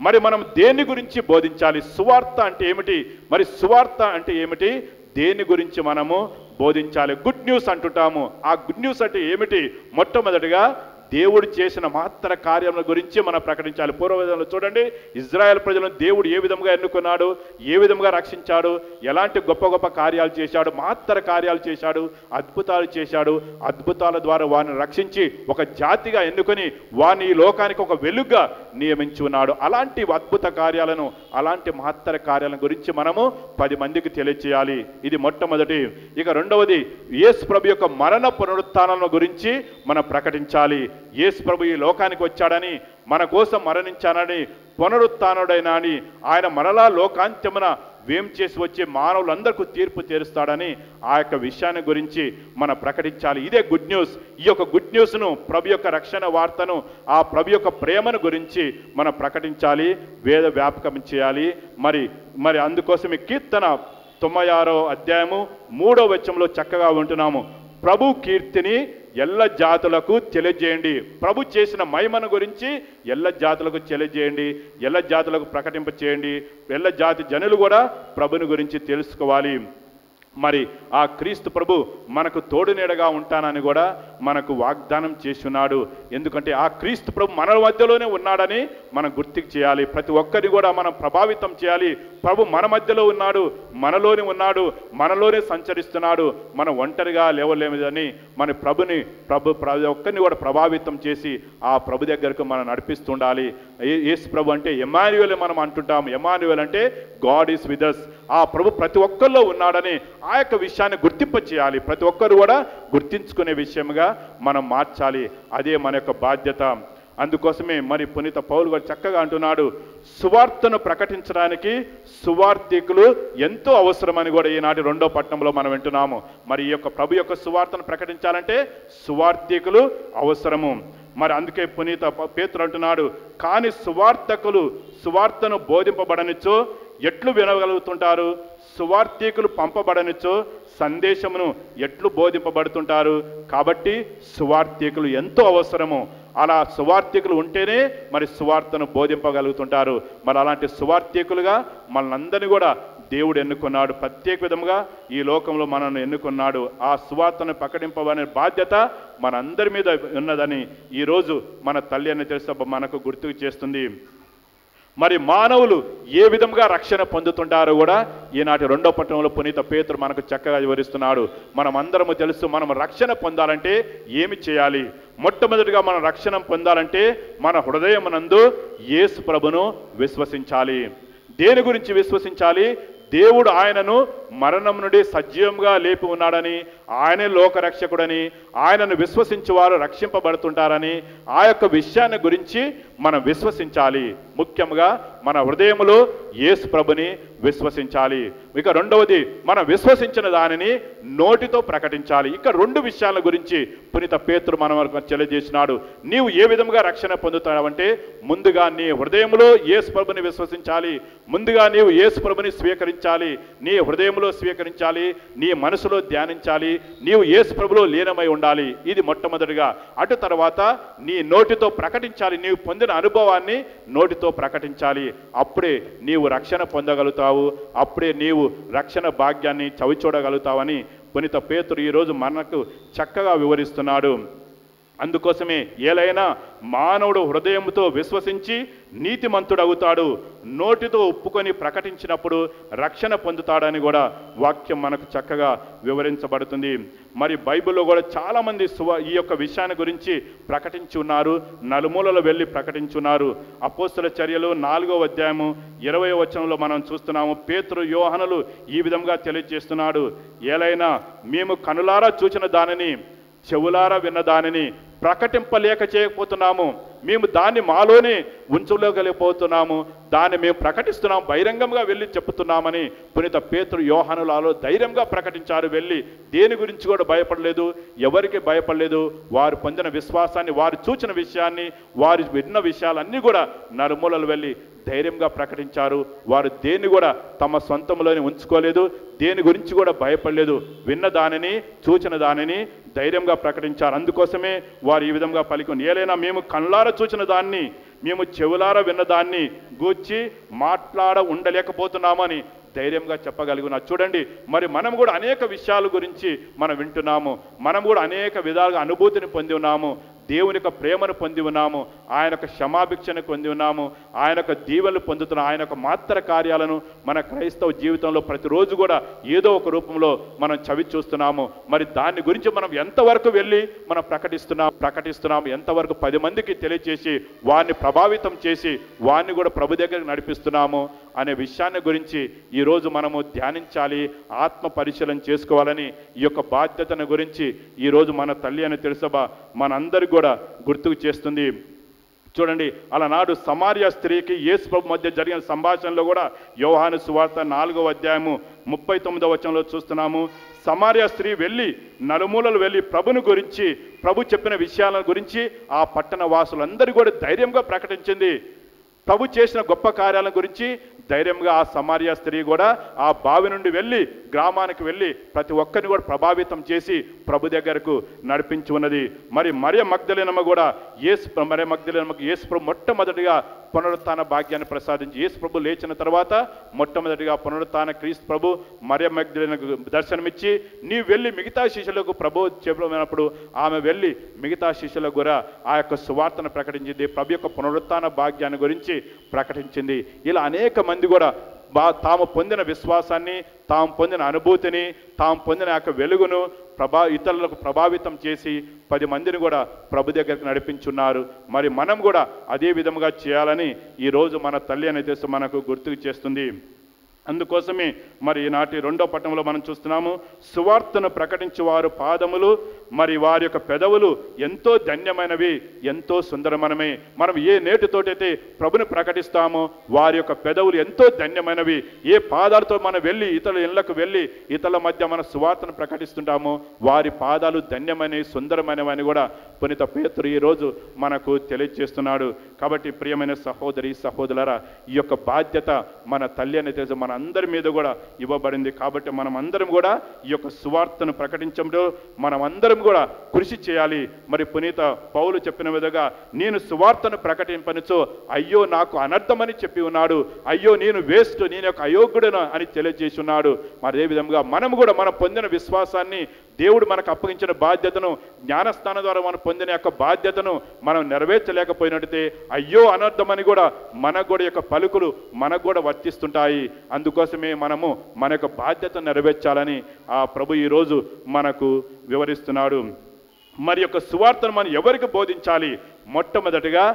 మరి మనం దేని గురించి బోధించాలి? సువార్త అంటే ఏమిటి? మరి సువార్త అంటే ఏమిటి? దేని గురించి మనము బోధించాలి? గుడ్ న్యూస్ అంటుంటాము. ఆ గుడ్ న్యూస్ అంటే ఏమిటి? మొట్టమొదటిగా దేవుడు చేసిన మహత్తర కార్యముల గురించి మనం ప్రకటించాలి. పూర్వవేదంలో చూడండి, ఇజ్రాయెల్ ప్రజలను దేవుడు ఏ విధంగా ఎన్నుకున్నాడు, ఏ విధంగా రక్షించాడు, ఎలాంటి గొప్ప గొప్ప కార్యాలు చేశాడు, మహత్తర కార్యాలు చేశాడు, అద్భుతాలు చేశాడు. అద్భుతాల ద్వారా వారిని రక్షించి ఒక జాతిగా ఎన్నుకొని వారిని ఈ లోకానికి ఒక వెలుగుగా నియమించి ఉన్నాడు. అలాంటి అద్భుత కార్యాలను, అలాంటి మహత్తర కార్యాల గురించి మనము 10 మందికి తెలియచేయాలి. ఇది మొట్టమొదటి. ఇక రెండవది, యేసు ప్రభు యొక్క మరణ పునరుత్థానాల గురించి మనం ప్రకటించాలి. యేసు ప్రభు ఈ లోకానికి వచ్చాడని, మన కోసం మరణించానని, పునరుత్థానుడైనాని, ఆయన మరలా లోకాంత్యమున వేం చేసి వచ్చే మానవులందరికీ తీర్పు తీరుస్తాడని ఆ యొక్క విషయాన్ని గురించి మనం ప్రకటించాలి. ఇదే గుడ్ న్యూస్. ఈ యొక్క గుడ్ న్యూస్ను, ప్రభు యొక్క రక్షణ వార్తను, ఆ ప్రభు యొక్క ప్రేమను గురించి మనం ప్రకటించాలి, వేద వ్యాపకం చేయాలి. మరి అందుకోసం ఈ కీర్తన 96వ అధ్యాయము 3వ వచనంలో చక్కగా ఉంటున్నాము. ప్రభు కీర్తిని ఎల్ల జాతులకు తెలియజేయండి. ప్రభు చేసిన మహిమను గురించి ఎల్ల జాతులకు తెలియజేయండి, ఎల్ల జాతులకు ప్రకటింప చేయండి. ఎల్ల జాతి జనులు కూడా ప్రభుని గురించి తెలుసుకోవాలి. మరి ఆ క్రీస్తు ప్రభు మనకు తోడునీడగా ఉంటానని కూడా మనకు వాగ్దానం చేస్తున్నాడు. ఎందుకంటే ఆ క్రీస్తు ప్రభు మన మధ్యలోనే ఉన్నాడని మనం గుర్తుకు చేయాలి. ప్రతి ఒక్కరిని కూడా మనం ప్రభావితం చేయాలి. ప్రభు మన మధ్యలో ఉన్నాడు, మనలోనే ఉన్నాడు, మనలోనే సంచరిస్తున్నాడు. మనం ఒంటరిగా లేవలేదని మన ప్రతి ఒక్కరిని కూడా ప్రభావితం చేసి ఆ ప్రభు దగ్గరకు మనం నడిపిస్తుండాలి. యేసు ప్రభు అంటే ఎమాన్యుయేల్ మనం అంటుంటాం. ఎమాన్యుయేల్ అంటే గాడ్ ఈస్ విత్ us. ఆ ప్రభు ప్రతి ఒక్కరిలో ఉన్నాడని ఆ యొక్క విషయాన్ని గుర్తింప చేయాలి. ప్రతి ఒక్కరు కూడా గుర్తించుకునే విషయంగా మనం మార్చాలి. అదే మన యొక్క బాధ్యత. అందుకోసమే మరి పునీత పౌలు గారు చక్కగా అంటున్నాడు, సువార్తను ప్రకటించడానికి సువార్థికులు ఎంతో అవసరమని కూడా ఈనాటి 2వ పట్టణంలో మనం వింటున్నాము. మరి ఈ యొక్క ప్రభు యొక్క సువార్తను ప్రకటించాలంటే సువార్థికులు అవసరము. మరి అందుకే పునీత పేతురు అంటున్నాడు, కానీ సువార్తకులు సువార్తను బోధింపబడనిచ్చో ఎట్లు వినగలుగుతుంటారు? సువార్థికులు పంపబడనిచ్చో సందేశమును ఎట్లు బోధింపబడుతుంటారు? కాబట్టి సువార్థికులు ఎంతో అవసరము. అలా సువార్థికులు ఉంటేనే మరి సువార్తను బోధింపగలుగుతుంటారు. మరి అలాంటి సువార్థికులుగా మనందరినీ కూడా దేవుడు ఎన్నుకున్నాడు. ప్రత్యేక విధంగా ఈ లోకంలో మనల్ని ఎన్నుకున్నాడు. ఆ సువార్తను ప్రకటింపబడే బాధ్యత మనందరి మీద ఉన్నదని ఈరోజు మన తల్లి అని తెలుసు మనకు గుర్తుకు చేస్తుంది. మరి మానవులు ఏ విధంగా రక్షణ పొందుతుంటారో కూడా ఈనాటి 2వ పట్టణంలో పునీత పేతురు మనకు చక్కగా వివరిస్తున్నాడు. మనం అందరము తెలుసు, మనం రక్షణ పొందాలంటే ఏమి చేయాలి? మొట్టమొదటిగా మనం రక్షణ పొందాలంటే మన హృదయమునందు యేసు ప్రభును విశ్వసించాలి. దేని గురించి విశ్వసించాలి? దేవుడు ఆయనను మరణం నుండి సజీవంగా లేపి ఉన్నాడని, ఆయనే లోకరక్షకుడని, ఆయనను విశ్వసించి వారు రక్షింపబడుతుంటారని ఆ యొక్క విషయాన్ని గురించి మనం విశ్వసించాలి. ముఖ్యంగా మన హృదయంలో యేసు ప్రభుని విశ్వసించాలి. ఇక రెండవది, మనం విశ్వసించిన దానిని నోటితో ప్రకటించాలి. ఇక 2 విషయాల గురించి పునీత పేతురు మన వరకు తెలియజేసినాడు. నీవు ఏ విధంగా రక్షణ పొందుతావంటే ముందుగా నీ హృదయంలో యేసు ప్రభుని విశ్వసించాలి. ముందుగా నీవు యేసు ప్రభుని స్వీకరించాలి, నీ హృదయంలో స్వీకరించాలి, నీ మనసులో ధ్యానించాలి, నీవు యేసు ప్రభులో లీనమై ఉండాలి. ఇది మొట్టమొదటిగా. అటు తర్వాత నీ నోటితో ప్రకటించాలి. నీవు పొందిన అనుభవాన్ని నోటితో ప్రకటించాలి. అప్పుడే నీవు రక్షణ పొందగలుగుతావు. అప్పుడే నీవు రక్షణ భాగ్యాన్ని చవిచూడగలుగుతావని పునీత పేతురు ఈరోజు మనకు చక్కగా వివరిస్తున్నాడు. అందుకోసమే ఏలైనా మానవుడు హృదయంతో విశ్వసించి నీతిమంతుడవుతాడు, నోటితో ఒప్పుకొని ప్రకటించినప్పుడు రక్షణ పొందుతాడని కూడా వాక్యం మనకు చక్కగా వివరించబడుతుంది. మరి బైబిల్లో కూడా చాలామంది ఈ యొక్క విషయాన్ని గురించి ప్రకటించి ఉన్నారు, నలుమూలలో వెళ్ళి ప్రకటించున్నారు. అపోస్తుల చర్యలు 4వ అధ్యాయము 20వ వచనంలో మనం చూస్తున్నాము. పేతురు యోహానులు ఈ విధంగా తెలియజేస్తున్నాడు, ఏలైనా మేము కనులారా చూచిన దానిని చెవులారా విన్న దానిని ప్రకటింపలేక చేయకపోతున్నాము. మేము దాన్ని మాలోనే ఉంచుకోలేకపోతున్నాము. దాన్ని మేము ప్రకటిస్తున్నాం, బహిరంగంగా వెళ్ళి చెప్తున్నామని పునీత పేతురు యోహానులలో ధైర్యంగా ప్రకటించారు. వెళ్ళి దేని గురించి కూడా భయపడలేదు, ఎవరికి భయపడలేదు. వారు పొందిన విశ్వాసాన్ని, వారు చూచిన విషయాన్ని, వారు విన్న విషయాలన్నీ కూడా నలుమూలలు వెళ్ళి ధైర్యంగా ప్రకటించారు. వారు దేన్ని కూడా తమ సొంతంలోనే ఉంచుకోలేదు, దేని గురించి కూడా భయపడలేదు. విన్న దానిని, చూచిన దానిని ధైర్యంగా ప్రకటించారు. అందుకోసమే వారు ఈ విధంగా పలికి, ఏలైనా మేము కళ్ళారా చూచిన దాన్ని, మేము చెవులారా విన్నదాన్ని గూర్చి ఉండలేకపోతున్నామని ధైర్యంగా చెప్పగలిగిన. చూడండి, మరి మనం కూడా అనేక విషయాల గురించి మనం వింటున్నాము. మనం కూడా అనేక విధాలుగా అనుభూతిని పొంది ఉన్నాము. దేవుని యొక్క ప్రేమను పొంది ఉన్నాము, ఆయన యొక్క క్షమాభిక్షను పొంది ఉన్నాము, ఆయన యొక్క దీవెనలు పొందుతున్నాం. ఆయన యొక్క మాత్ర కార్యాలను మన క్రైస్తవ జీవితంలో ప్రతిరోజు కూడా ఏదో ఒక రూపంలో మనం చవి చూస్తున్నాము. మరి దాని గురించి మనం ఎంతవరకు వెళ్ళి మనం ప్రకటిస్తున్నాము, ఎంతవరకు 10 మందికి తెలియచేసి వారిని ప్రభావితం చేసి వారిని కూడా ప్రభు దగ్గరికి నడిపిస్తున్నాము అనే విషయాన్ని గురించి ఈరోజు మనము ధ్యానించాలి, ఆత్మ పరిశీలన చేసుకోవాలని ఈ యొక్క బాధ్యతను గురించి ఈరోజు మన తల్లి అని తెలుసబా మనందరికీ కూడా గుర్తుకు చేస్తుంది. చూడండి, అలనాడు సమార్య స్త్రీకి యేసు ప్రభు మధ్య జరిగిన సంభాషణలో కూడా యోహాను సువార్త 4వ అధ్యాయము 39వ వచనంలో చూస్తున్నాము. సమార్య స్త్రీ వెళ్ళి నలుమూలలు వెళ్ళి ప్రభుని గురించి, ప్రభు చెప్పిన విషయాల గురించి ఆ పట్టణ వాసులందరూ కూడా ధైర్యంగా ప్రకటించింది. ప్రభు చేసిన గొప్ప కార్యాల గురించి ధైర్యంగా ఆ సమార్య స్త్రీ కూడా ఆ బావి నుండి వెళ్ళి గ్రామానికి వెళ్ళి ప్రతి ఒక్కరిని కూడా ప్రభావితం చేసి ప్రభు దగ్గరకు నడిపించి ఉన్నది. మరి మరియ మగ్దలేనమ్మ కూడా మరియ మగ్దలేనమ్మకు యేసు ప్రభు మొట్టమొదటిగా పునరుత్థాన భాగ్యాన్ని ప్రసాదించి, యేసు ప్రభు లేచిన తర్వాత మొట్టమొదటిగా పునరుత్థాన క్రీస్తు ప్రభు మరియ మగ్దలేనకు దర్శనమిచ్చి, నీవు వెళ్ళి మిగతా శిష్యులకు ప్రభు చెప్పినప్పుడు ఆమె వెళ్ళి మిగతా శిష్యులకు కూడా ఆ యొక్క సువార్తను ప్రకటించింది, ప్రభు యొక్క పునరుత్థాన భాగ్యాన్ని గురించి ప్రకటించింది. ఇలా అనేక మంది కూడా తాము పొందిన విశ్వాసాన్ని, తాము పొందిన అనుభూతిని, తాము పొందిన యొక్క వెలుగును ఇతరులకు ప్రభావితం చేసి 10 మందిని కూడా ప్రభు దగ్గరికి నడిపించున్నారు. మరి మనం కూడా అదే విధముగా చేయాలని ఈరోజు మన తల్లి అనే దేశం మనకు గుర్తుకు చేస్తుంది. అందుకోసమే మరి ఈనాటి 2వ పట్టణంలో మనం చూస్తున్నాము, సువార్తను ప్రకటించేవారు పాదములు మరి వారి యొక్క పెదవులు ఎంతో ధన్యమైనవి, ఎంతో సుందరమైనవి. మనం ఏ నేటితోటైతే ప్రభుని ప్రకటిస్తామో వారి యొక్క పెదవులు ఎంతో ధన్యమైనవి. ఏ పాదాలతో మనం వెళ్ళి ఇతరుల ఇళ్లకు వెళ్ళి ఇతరుల మధ్య మన సువార్తను ప్రకటిస్తుంటామో వారి పాదాలు ధన్యమైనవి, సుందరమైనవి అని కూడా పునీత పేతురు ఈరోజు మనకు తెలియజేస్తున్నాడు. కాబట్టి ప్రియమైన సహోదరి సహోదరులారా, ఈ యొక్క బాధ్యత మన తల్లి అనే తెలుసు మన అందరి మీద కూడా ఇవ్వబడింది. కాబట్టి మనం అందరం కూడా ఈ యొక్క సువార్తను ప్రకటించడంలో మనం అందరం కూడా కృషి చేయాలి. మరి పునీత పౌలు చెప్పిన విధంగా నేను సువార్తను ప్రకటింపనిచో అయ్యో నాకు అనర్థమని చెప్పి ఉన్నాడు, అయ్యో నేను వేస్ట్, నేను యొక్క అయోగ్యుడను అని తెలియజేసి ఉన్నాడు. మరి అదే విధంగా మనం కూడా మనం పొందిన విశ్వాసాన్ని, దేవుడు మనకు అప్పగించిన బాధ్యతను, జ్ఞానస్థానం ద్వారా మనం పొందిన యొక్క బాధ్యతను మనం నెరవేర్చలేకపోయినట్టే అయ్యో అనర్థమని కూడా మనకు కూడా యొక్క పలుకులు మనకు కూడా వర్తిస్తుంటాయి. అందుకోసమే మనము మన యొక్క బాధ్యత నెరవేర్చాలని ఆ ప్రభు ఈరోజు మనకు వివరిస్తున్నాడు. మరి యొక్క సువార్తను మనం ఎవరికి బోధించాలి? మొట్టమొదటిగా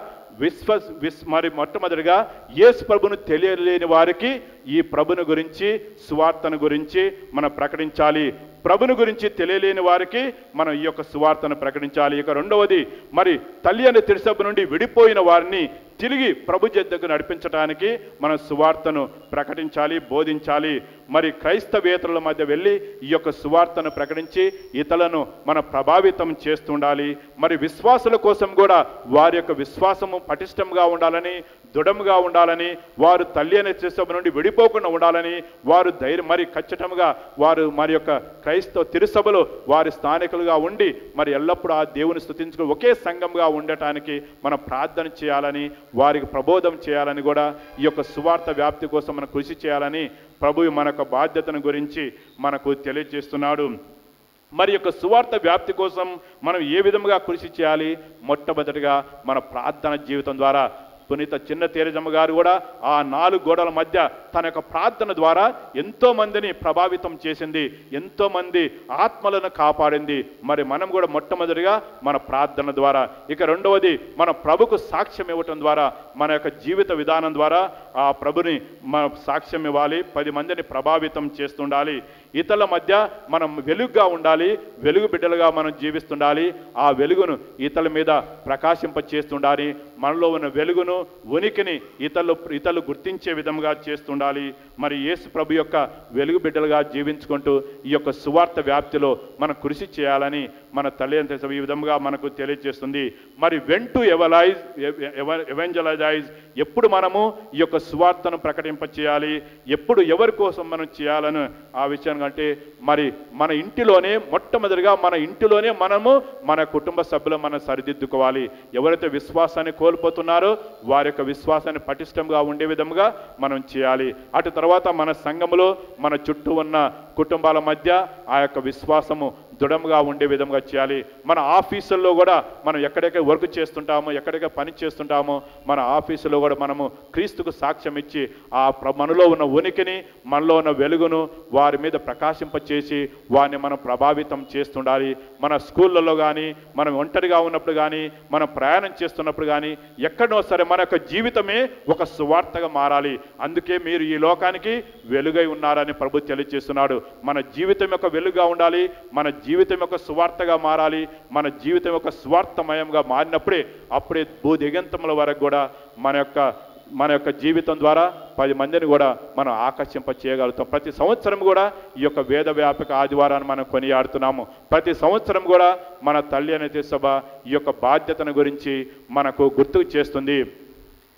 మొట్టమొదటిగా యేసు ప్రభును తెలియలేని వారికి ఈ ప్రభుని గురించి, సువార్తను గురించి మనం ప్రకటించాలి. ప్రభుని గురించి తెలియలేని వారికి మనం ఈ యొక్క సువార్తను ప్రకటించాలి. ఇక రెండవది, మరి తల్లి అనే తిరుసభ నుండి విడిపోయిన వారిని తిరిగి ప్రభు చెంతకు నడిపించడానికి మనం సువార్తను ప్రకటించాలి, బోధించాలి. మరి క్రైస్తవేతరుల మధ్య వెళ్ళి ఈ యొక్క సువార్తను ప్రకటించి ఇతరులను మనం ప్రభావితం చేస్తుండాలి. మరి విశ్వాసుల కోసం కూడా వారి యొక్క విశ్వాసము పటిష్టంగా ఉండాలని, దృఢంగా ఉండాలని, వారు తల్లి అనే తిరుసభ నుండి విడిపోకుండా ఉండాలని, వారు మరి ఖచ్చితంగా వారు మరి యొక్క క్రైస్తవ తిరుసభలో వారి స్థానికులుగా ఉండి మరి ఎల్లప్పుడూ ఆ దేవుని స్తుతించుకుని ఒకే సంఘంగా ఉండటానికి మనం ప్రార్థన చేయాలని, వారికి ప్రబోధం చేయాలని కూడా ఈ యొక్క సువార్త వ్యాప్తి కోసం మనం కృషి చేయాలని ప్రభువు మన యొక్క బాధ్యతను గురించి మనకు తెలియజేస్తున్నాడు. మరి యొక్క సువార్త వ్యాప్తి కోసం మనం ఏ విధంగా కృషి చేయాలి? మొట్టమొదటిగా మన ప్రార్థన జీవితం ద్వారా. పునీత చిన్న తేరజమ్మ గారు కూడా ఆ 4 గోడల మధ్య తన యొక్క ప్రార్థన ద్వారా ఎంతో మందిని ప్రభావితం చేసింది, ఎంతో మంది ఆత్మలను కాపాడింది. మరి మనం కూడా మొట్టమొదటిగా మన ప్రార్థన ద్వారా, ఇక రెండవది మన ప్రభుకు సాక్ష్యం ఇవ్వటం ద్వారా, మన యొక్క జీవిత విధానం ద్వారా ఆ ప్రభుని మన సాక్ష్యం ఇవ్వాలి, 10 మందిని ప్రభావితం చేస్తుండాలి. ఇతరుల మధ్య మనం వెలుగుగా ఉండాలి, వెలుగు బిడ్డలుగా మనం జీవిస్తుండాలి. ఆ వెలుగును ఇతరుల మీద ప్రకాశింప చేస్తుండాలి. మనలో ఉన్న వెలుగును, ఉనికిని ఇతరులు గుర్తించే విధంగా చేస్తుండాలి. మరి యేసు ప్రభు యొక్క వెలుగు బిడ్డలుగా జీవించుకుంటూ ఈ యొక్క సువార్త వ్యాప్తిలో మనం కృషి చేయాలని మన తల్లి ఈ విధంగా మనకు తెలియజేస్తుంది. మరి వెన్ టు ఎవెంజలైజ్, ఎప్పుడు మనము ఈ యొక్క సువార్తను ప్రకటింప చేయాలి, ఎప్పుడు ఎవరి కోసం మనం చేయాలని ఆ విషయాన్ని అంటే మరి మన ఇంటిలోనే మొట్టమొదటిగా మన ఇంటిలోనే మనము మన కుటుంబ సభ్యులు మనం సరిదిద్దుకోవాలి. ఎవరైతే విశ్వాసాన్ని కోల్పోతున్నారో వారి యొక్క విశ్వాసాన్ని పటిష్టంగా ఉండే విధంగా మనం చేయాలి. అటు తర్వాత మన సంఘములో మన చుట్టూ ఉన్న కుటుంబాల మధ్య ఆ యొక్క విశ్వాసము దృఢంగా ఉండే విధంగా చేయాలి. మన ఆఫీసుల్లో కూడా మనం ఎక్కడెక్కడ వర్క్ చేస్తుంటామో, ఎక్కడెక్కడ పని చేస్తుంటామో మన ఆఫీసులో కూడా మనము క్రీస్తుకు సాక్ష్యం ఇచ్చి ఆ మనలో ఉన్న ఉనికిని, మనలో ఉన్న వెలుగును వారి మీద ప్రకాశింపచేసి వారిని మనం ప్రభావితం చేస్తుండాలి. మన స్కూళ్ళలో కానీ, మనం ఒంటరిగా ఉన్నప్పుడు కానీ, మనం ప్రయాణం చేస్తున్నప్పుడు కానీ, ఎక్కడో సరే మన యొక్క జీవితమే ఒక సువార్తగా మారాలి. అందుకే మీరు ఈ లోకానికి వెలుగై ఉన్నారని ప్రభు తెలియజేస్తున్నాడు. మన జీవితం యొక్క వెలుగుగా ఉండాలి, మన జీవితం యొక్క సువార్తగా మారాలి. మన జీవితం యొక్క స్వార్థమయంగా అప్పుడే భూదిగంతముల వరకు కూడా మన యొక్క జీవితం ద్వారా 10 మందిని కూడా మనం ఆకర్షింప చేయగలుగుతాం. ప్రతి సంవత్సరం కూడా ఈ యొక్క వేద వ్యాపక ఆదివారాన్ని మనం కొనియాడుతున్నాము. ప్రతి సంవత్సరం కూడా మన తల్లి అనే సభ ఈ యొక్క బాధ్యతను గురించి మనకు గుర్తుకు చేస్తుంది.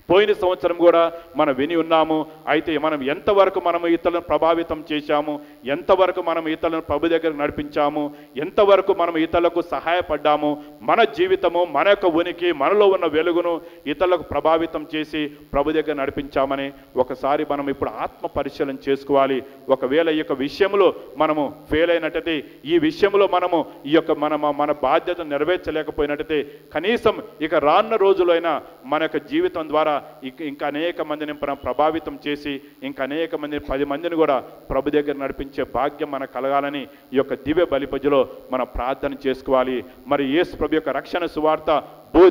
పోయిన సంవత్సరం కూడా మనం విని ఉన్నాము. అయితే మనం ఎంతవరకు మనము ఇతరులను ప్రభావితం చేశాము, ఎంతవరకు మనం ఇతరులను ప్రభు దగ్గరకు నడిపించాము, ఎంతవరకు మనం ఇతరులకు సహాయపడ్డాము, మన జీవితము, మన యొక్క ఉనికి, మనలో ఉన్న వెలుగును ఇతరులకు ప్రభావితం చేసి ప్రభు దగ్గర నడిపించామని ఒకసారి మనం ఇప్పుడు ఆత్మ పరిశీలన చేసుకోవాలి. ఒకవేళ ఈ యొక్క విషయంలో మనము ఫెయిల్ అయినట్టయితే, ఈ విషయంలో మనము ఈ యొక్క మన బాధ్యతను నెరవేర్చలేకపోయినట్టయితే, కనీసం ఇక రానున్న రోజులైనా మన యొక్క జీవితం ద్వారా ఇంకా అనేక మందిని ప్రభావితం చేసి ఇంకా అనేక మందిని 10 మందిని కూడా ప్రభు దగ్గర నడిపించే భాగ్యం మనకు కలగాలని ఈ యొక్క దివ్య బలిపూజలో మనం ప్రార్థన చేసుకోవాలి. మరి యేసు ప్రభు యొక్క రక్షణ సువార్త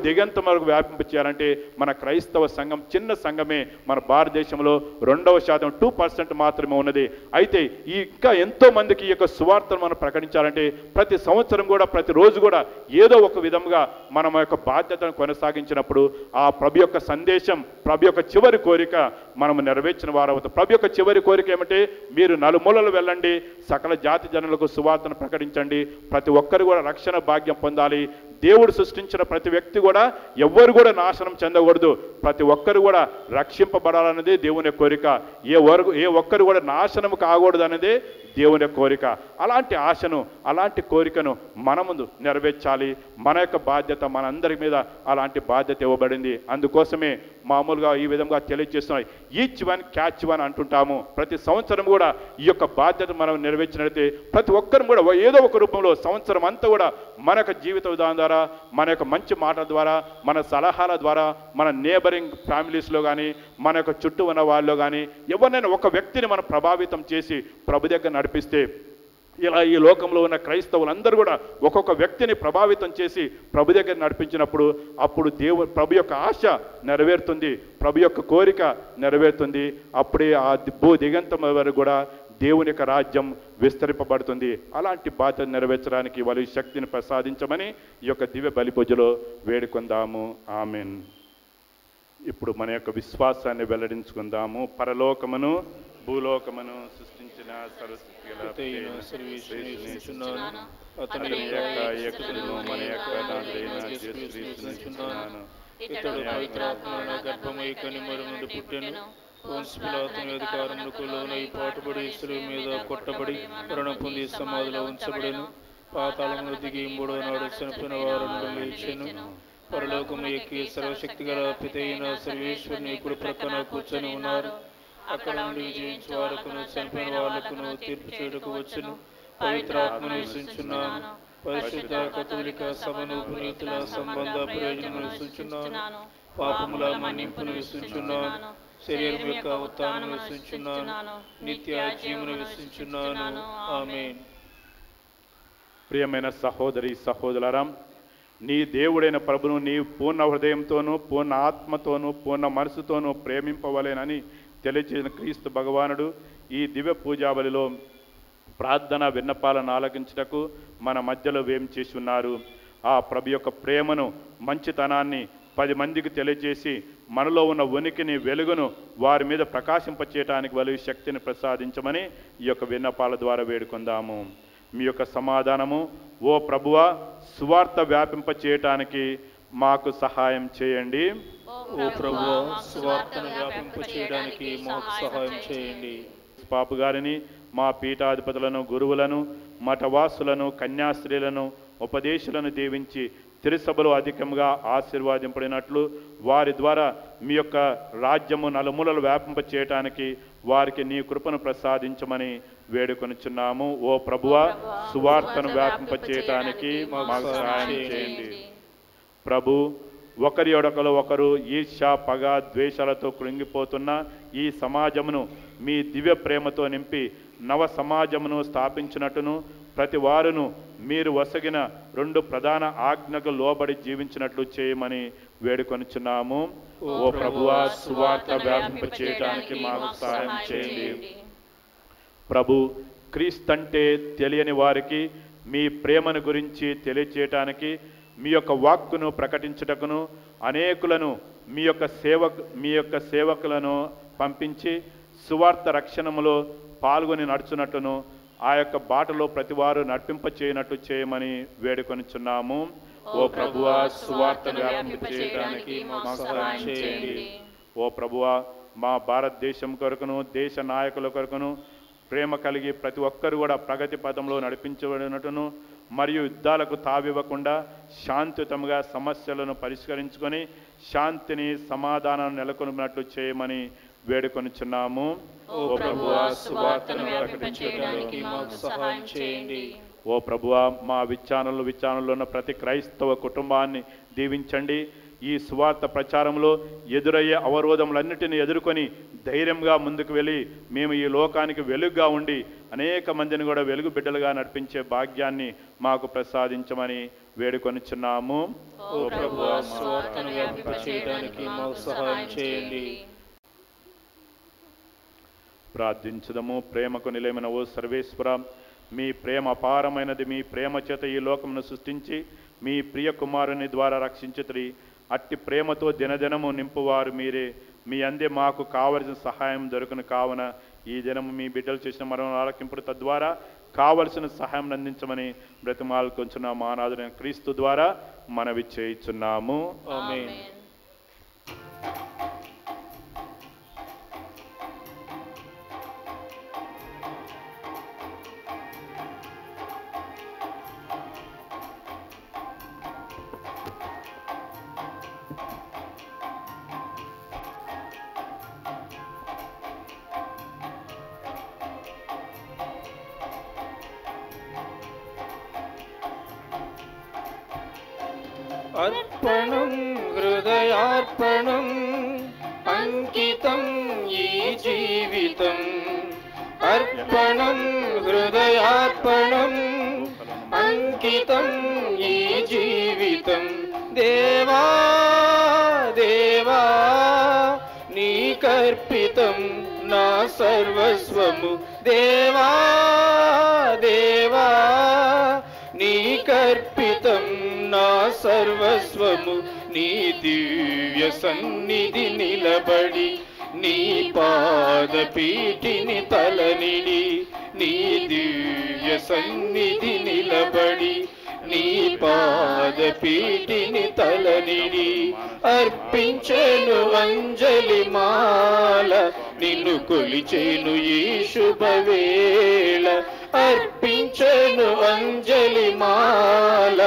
దిగంతం వరకు వ్యాపింప చేయాలంటే మన క్రైస్తవ సంఘం చిన్న సంఘమే మన భారతదేశంలో 2% 2% మాత్రమే ఉన్నది. అయితే ఇంకా ఎంతో మందికి ఈ యొక్క సువార్తను మనం ప్రకటించాలంటే ప్రతి సంవత్సరం కూడా ప్రతిరోజు కూడా ఏదో ఒక విధంగా మనం యొక్క బాధ్యతను కొనసాగించినప్పుడు ఆ ప్రభు యొక్క సందేశం, ప్రభు యొక్క చివరి కోరిక మనము నెరవేర్చిన వారవుతాం. ప్రభు యొక్క చివరి కోరిక ఏమంటే మీరు నలుమూలలు వెళ్ళండి, సకల జాతి జనులకు సువార్తను ప్రకటించండి, ప్రతి ఒక్కరు కూడా రక్షణ భాగ్యం పొందాలి. దేవుడు సృష్టించిన ప్రతి వ్యక్తి కూడా ఎవ్వరు కూడా నాశనం చెందకూడదు, ప్రతి ఒక్కరు కూడా రక్షింపబడాలన్నదే దేవుని కోరిక. ఏ ఒక్కరు కూడా నాశనం కాకూడదు అనేదే దేవుని కోరిక. అలాంటి ఆశను, అలాంటి కోరికను మన ముందు నెరవేర్చాలి. మన యొక్క బాధ్యత, మనందరి మీద అలాంటి బాధ్యత ఇవ్వబడింది. అందుకోసమే మామూలుగా ఈ విధంగా తెలియజేస్తున్నాయి, ఈచ్ వన్ క్యాచ్ వన్ అంటుంటాము. ప్రతి సంవత్సరం కూడా ఈ యొక్క బాధ్యత మనం నెరవేర్చినట్లయితే ప్రతి ఒక్కరు కూడా ఏదో ఒక రూపంలో సంవత్సరం అంతా కూడా మన యొక్క జీవిత విధానం ద్వారా, మన యొక్క మంచి మాటల ద్వారా, మన సలహాల ద్వారా, మన నేబరింగ్ ఫ్యామిలీస్లో కానీ, మన యొక్క చుట్టూ ఉన్న వాళ్ళలో కానీ ఎవరినైనా ఒక వ్యక్తిని మనం ప్రభావితం చేసి ప్రభు దగ్గర నడిపిస్తే, ఇలా ఈ లోకంలో ఉన్న క్రైస్తవులందరూ కూడా ఒక్కొక్క వ్యక్తిని ప్రభావితం చేసి ప్రభు దగ్గర నడిపించినప్పుడు అప్పుడు ప్రభు యొక్క ఆశ నెరవేరుతుంది, ప్రభు యొక్క కోరిక నెరవేరుతుంది. అప్పుడే ఆ దిగంతం వరకు కూడా దేవుని యొక్క రాజ్యం విస్తరింపబడుతుంది. అలాంటి బాధ్యత నెరవేర్చడానికి వాళ్ళు శక్తిని ప్రసాదించమని ఈ యొక్క దివ్య బలి పూజలో వేడుకుందాము. ఆమెన్. ఇప్పుడు మన యొక్క విశ్వాసాన్ని వెల్లడించుకుందాము. పరలోకమును భూలోకమును సృష్టించిన అతని యొక్క మన యొక్క ఇతడు పవిత్రాత్మ గర్భమై కనిమరు నుండి పుట్టెను. వంశపిలాతుని అధికారములకు లోనై పాటుపడి శిలువ మీద కొట్టబడి మరణం పొంది సమాధిలో ఉంచబడెను. పాతాళమును దిగి 3వ నాడు చనిపోయిన వారు లేచెను. పరలోకము ఎక్కి సర్వశక్తి గల పితైన సర్వేశ్వరుని కుడి ప్రక్కన కూర్చొని ఉన్నారు. అక్కడ నుండి విజయించే వారకును చనిపోయిన వాళ్లకును తీర్పు చేయుటకు వచ్చును. పవిత్రాత్మను విశ్వసించున్నాను. పరిశుద్ధ కథోలిక సభను పునీతుల సంబంధ ప్రయోజనం విశ్వసించున్నాను. పాపముల మన్నింపును విశ్వసించున్నాను. శరీరం యొక్క ఉత్థానం విశ్వసించున్నాను. నిత్య జీవమును విశ్వసించున్నాను. ఆమేన్. ప్రియమైన సహోదరి సహోదరులారా, నీ దేవుడైన ప్రభును నీ పూర్ణ హృదయంతోనూ, పూర్ణ ఆత్మతోనూ, పూర్ణ మనసుతోనూ ప్రేమింపవలేనని తెలియజేసిన క్రీస్తు భగవానుడు ఈ దివ్య పూజాబలిలో ప్రార్థన విన్నపాలను ఆలకించుటకు మన మధ్యలో వేం చేసి ఉన్నారు. ఆ ప్రభు యొక్క ప్రేమను, మంచితనాన్ని 10 మందికి తెలియజేసి మనలో ఉన్న ఉనికిని, వెలుగును వారి మీద ప్రకాశింపచేయటానికి వాళ్ళు శక్తిని ప్రసాదించమని ఈ యొక్క విన్నపాల ద్వారా వేడుకుందాము. మీ యొక్క సమాధానము, ఓ ప్రభువా, సువార్త వ్యాపింప చేయటానికి మాకు సహాయం చేయండి. ఓ ప్రభువా, సువార్తను వ్యాపింప చేయడానికి మాకు సహాయం చేయండి. పాపు గారిని, మా పీఠాధిపతులను, గురువులను, మఠవాసులను, కన్యాస్త్రీలను, ఉపదేశులను దీవించి తిరుసభలో అధికంగా ఆశీర్వాదింపడినట్లు వారి ద్వారా మీ యొక్క రాజ్యము నలుమూలలు వ్యాపింప చేయటానికి వారికి నీ కృపను ప్రసాదించమని వేడుకొనుచున్నాము. ఓ ప్రభువా, సువార్తను వ్యాపింప చేయటానికి మాకు సహాయం చేయండి. ప్రభు, ఒకరి యొడకలో ఒకరు ఈర్ష్య, పగ, ద్వేషాలతో కృంగిపోతున్న ఈ సమాజమును మీ దివ్య ప్రేమతో నింపి నవ సమాజమును స్థాపించినట్టును ప్రతి వారును మీరు వసగిన 2 ప్రధాన ఆజ్ఞకు లోబడి జీవించినట్లు చేయమని వేడుకొనుచున్నాము. ఓ ప్రభువా, సువార్త వ్యాపింప చేయడానికి మాకు సహాయం చేయండి. ప్రభు, క్రీస్తంటే తెలియని వారికి మీ ప్రేమను గురించి తెలియచేయటానికి, మీ యొక్క వాక్కును ప్రకటించుటకును అనేకులను మీ యొక్క సేవకులను పంపించి సువార్త రక్షణములో పాల్గొని నడుచునట్టును ఆ యొక్క బాటలో ప్రతివారు నడిపింప చేయనట్టు చేయమని వేడుకొనిచున్నాము. ఓ ప్రభువా, సువార్త వ్యాపింప చేయడానికి మాకు సహాయం చేయండి. ఓ ప్రభువా, మా భారతదేశం కొరకును, దేశ నాయకుల కొరకును ప్రేమ కలిగి ప్రతి ఒక్కరు కూడా ప్రగతి పథంలో నడిపించబడినట్టును మరియు యుద్ధాలకు తావివ్వకుండా శాంతియుతంగా సమస్యలను పరిష్కరించుకొని శాంతిని, సమాధానాన్ని నెలకొల్పినట్లు చేయమని వేడుకొనిచున్నాము. ఓ ప్రభువా, సువార్తను ప్రకటించడానికి మాకు సహాయం చేయండి. ఓ ప్రభువా, మా విచారణలో ఉన్న ప్రతి క్రైస్తవ కుటుంబాన్ని దీవించండి. ఈ సువార్త ప్రచారంలో ఎదురయ్యే అవరోధములన్నిటిని ఎదుర్కొని ధైర్యంగా ముందుకు వెళ్ళి మేము ఈ లోకానికి వెలుగుగా ఉండి అనేక మందిని కూడా వెలుగు బిడ్డలుగా నడిపించే భాగ్యాన్ని మాకు ప్రసాదించమని వేడుకొనిచున్నాము. ఓ ఓ ప్రభువా, స్వార్థను వ్యాపింపచేయడానికి మాకు సహాయం చేయండి. ప్రార్థించుదము. ప్రేమకు నిలయమైన ఓ సర్వేశ్వర, మీ ప్రేమ అపారమైనది. మీ ప్రేమ చేత ఈ లోకమును సృష్టించి మీ ప్రియ కుమారుని ద్వారా రక్షించుతురి. అట్టి ప్రేమతో దినదినము నింపువారు మీరే. మీ అందే మాకు కావలసిన సహాయం దొరుకును. కావున ఈ దినము మీ బిడ్డలు చేసిన మరణం ఆలకింపుడు తద్వారా కావలసిన సహాయం అందించమని బ్రతిమాలుకొంచున్న మానాథుడైన క్రీస్తు ద్వారా మనవి చేయుచున్నాము. ఆమేన్. అర్పణం హృదయార్పణం అంకితం ఈ జీవితం. అర్పణం హృదయార్పణం అంకితం ఈ జీవితం. దేవా దేవా నీకర్పితం నా సర్వస్వము. దేవా దేవా నీకర్పితం నా సర్వస్వము. నీ దివ్య సన్నిధి నిలబడి నీ పాదపీఠిని తలనిడి. నీ దివ్య సన్నిధి నిలబడి నీ పాదపీఠిని తలనిడి. అర్పించెను అంజలి మాల నిన్ను కొలిచేను ఈ శుభవేళ. అర్పించెను అంజలి మాల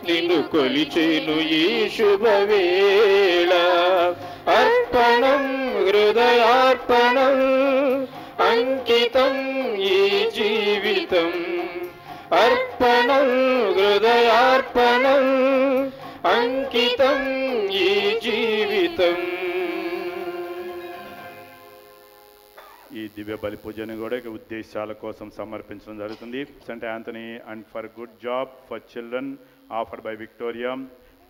నిన్ను కొలిచేను ఈ శుభవేళ. అర్పణం హృదయార్పణం అంకితం ఈ జీవితం. అర్పణం హృదయార్పణం అంకితం ఈ జీవితం. ఈ దివ్య బలి పూజను కూడా ఉద్దేశాల కోసం సమర్పించడం జరుగుతుంది. Saint Anthony and for good job for children offered by Victoria.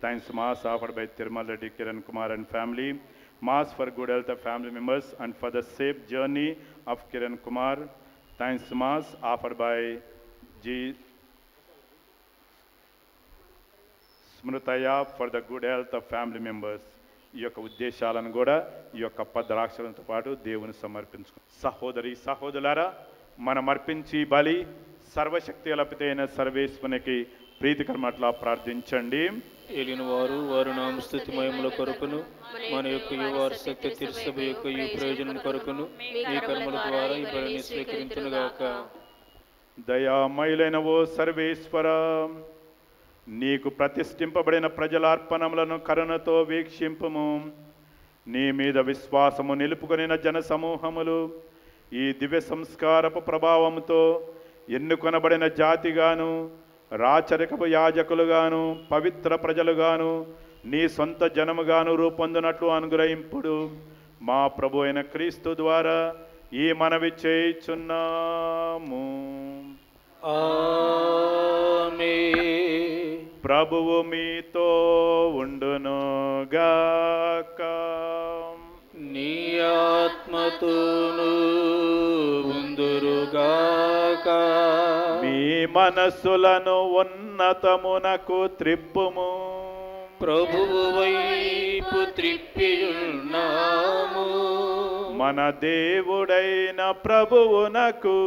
Thanks mass offered by Tirumala Reddy Kiran Kumar and family. Mass for good health of family members and for the safe journey of Kiran Kumar. Thanks mass offered by G స్మృతయ for the good health of family members. ఈ యొక్క ఉద్దేశాలను కూడా ఈ యొక్క పద్రాక్షరంతో పాటు దేవుని సమర్పించుకో. సహోదరి సహోదరులారా, మనం అర్పించి బలి సర్వశక్తి లభితైన సర్వేశ్వరునికి ప్రీతికరమట్లా ప్రార్థించండి. ఏలిన వారు వారు నామస్తుతి మహిమల కొరకును మన యొక్క యువార శక్తి తిరుసభ యొక్క ఈ ప్రయోజనం కొరకును ఈ కర్మల ద్వారా ఈ బలిని స్వీకరించునుగాక. దయామయులైన ఓ సర్వేశ్వర, నీకు ప్రతిష్ఠింపబడిన ప్రజల అర్పణములను కరుణతో వీక్షింపుము. నీ మీద విశ్వాసము నిలుపుకొనిన జన సమూహములు ఈ దివ్య సంస్కారపు ప్రభావంతో ఎన్నుకొనబడిన జాతిగాను రాచరికపు యాజకులుగాను పవిత్ర ప్రజలుగాను నీ సొంత జనముగాను రూపొందినట్లు అనుగ్రహింపుడు. మా ప్రభు అయిన క్రీస్తు ద్వారా ఈ మనవి చేయుచున్నాము. ఆమేన్. ప్రభువు మీతో ఉండునుగాక. నీ ఆత్మతోను ఉందురుగాక. మీ మనస్సులను ఉన్నతమునకు త్రిప్పుము. ప్రభువు వైపు త్రిప్పియున్నాము. మన దేవుడైన ప్రభువునకు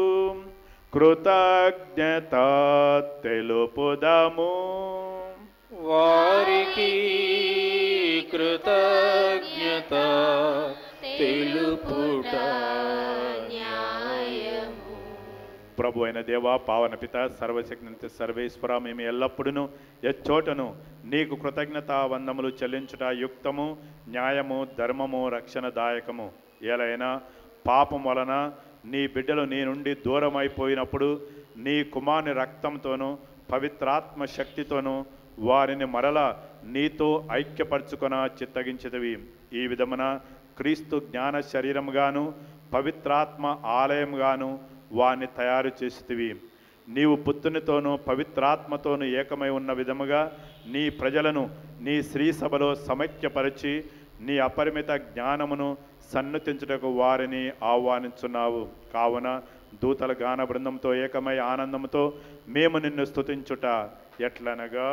కృతజ్ఞత తెలుపుదము. వారికి కృతజ్ఞత తెలుపుట న్యాయము. ప్రభు అయిన దేవా, పావన పిత, సర్వశక్తి సర్వేశ్వర, మేము ఎల్లప్పుడూ ఎచ్చోటను నీకు కృతజ్ఞత వందములు చెల్లించుట యుక్తము, న్యాయము, ధర్మము, రక్షణదాయకము. ఏలైనా పాపం వలన నీ బిడ్డలు నీ నుండి దూరం అయిపోయినప్పుడు నీ కుమారుని రక్తంతోనూ పవిత్రాత్మ శక్తితోనూ వారిని మరలా నీతో ఐక్యపరచుకొన చిత్తగించినవి. ఈ విధమున క్రీస్తు జ్ఞాన శరీరముగాను పవిత్రాత్మ ఆలయంగాను వారిని తయారు చేసితివి. నీవు పుత్రునితోనూ పవిత్రాత్మతోనూ ఏకమై ఉన్న విధముగా నీ ప్రజలను నీ శ్రీ సభలో సమైక్యపరిచి నీ అపరిమిత జ్ఞానమును సన్నుతించుటకు వారిని ఆహ్వానించున్నావు. కావున దూతల గాన బృందంతో ఏకమై ఆనందంతో మేము నిన్ను స్తుతించుట ఎట్లనగా,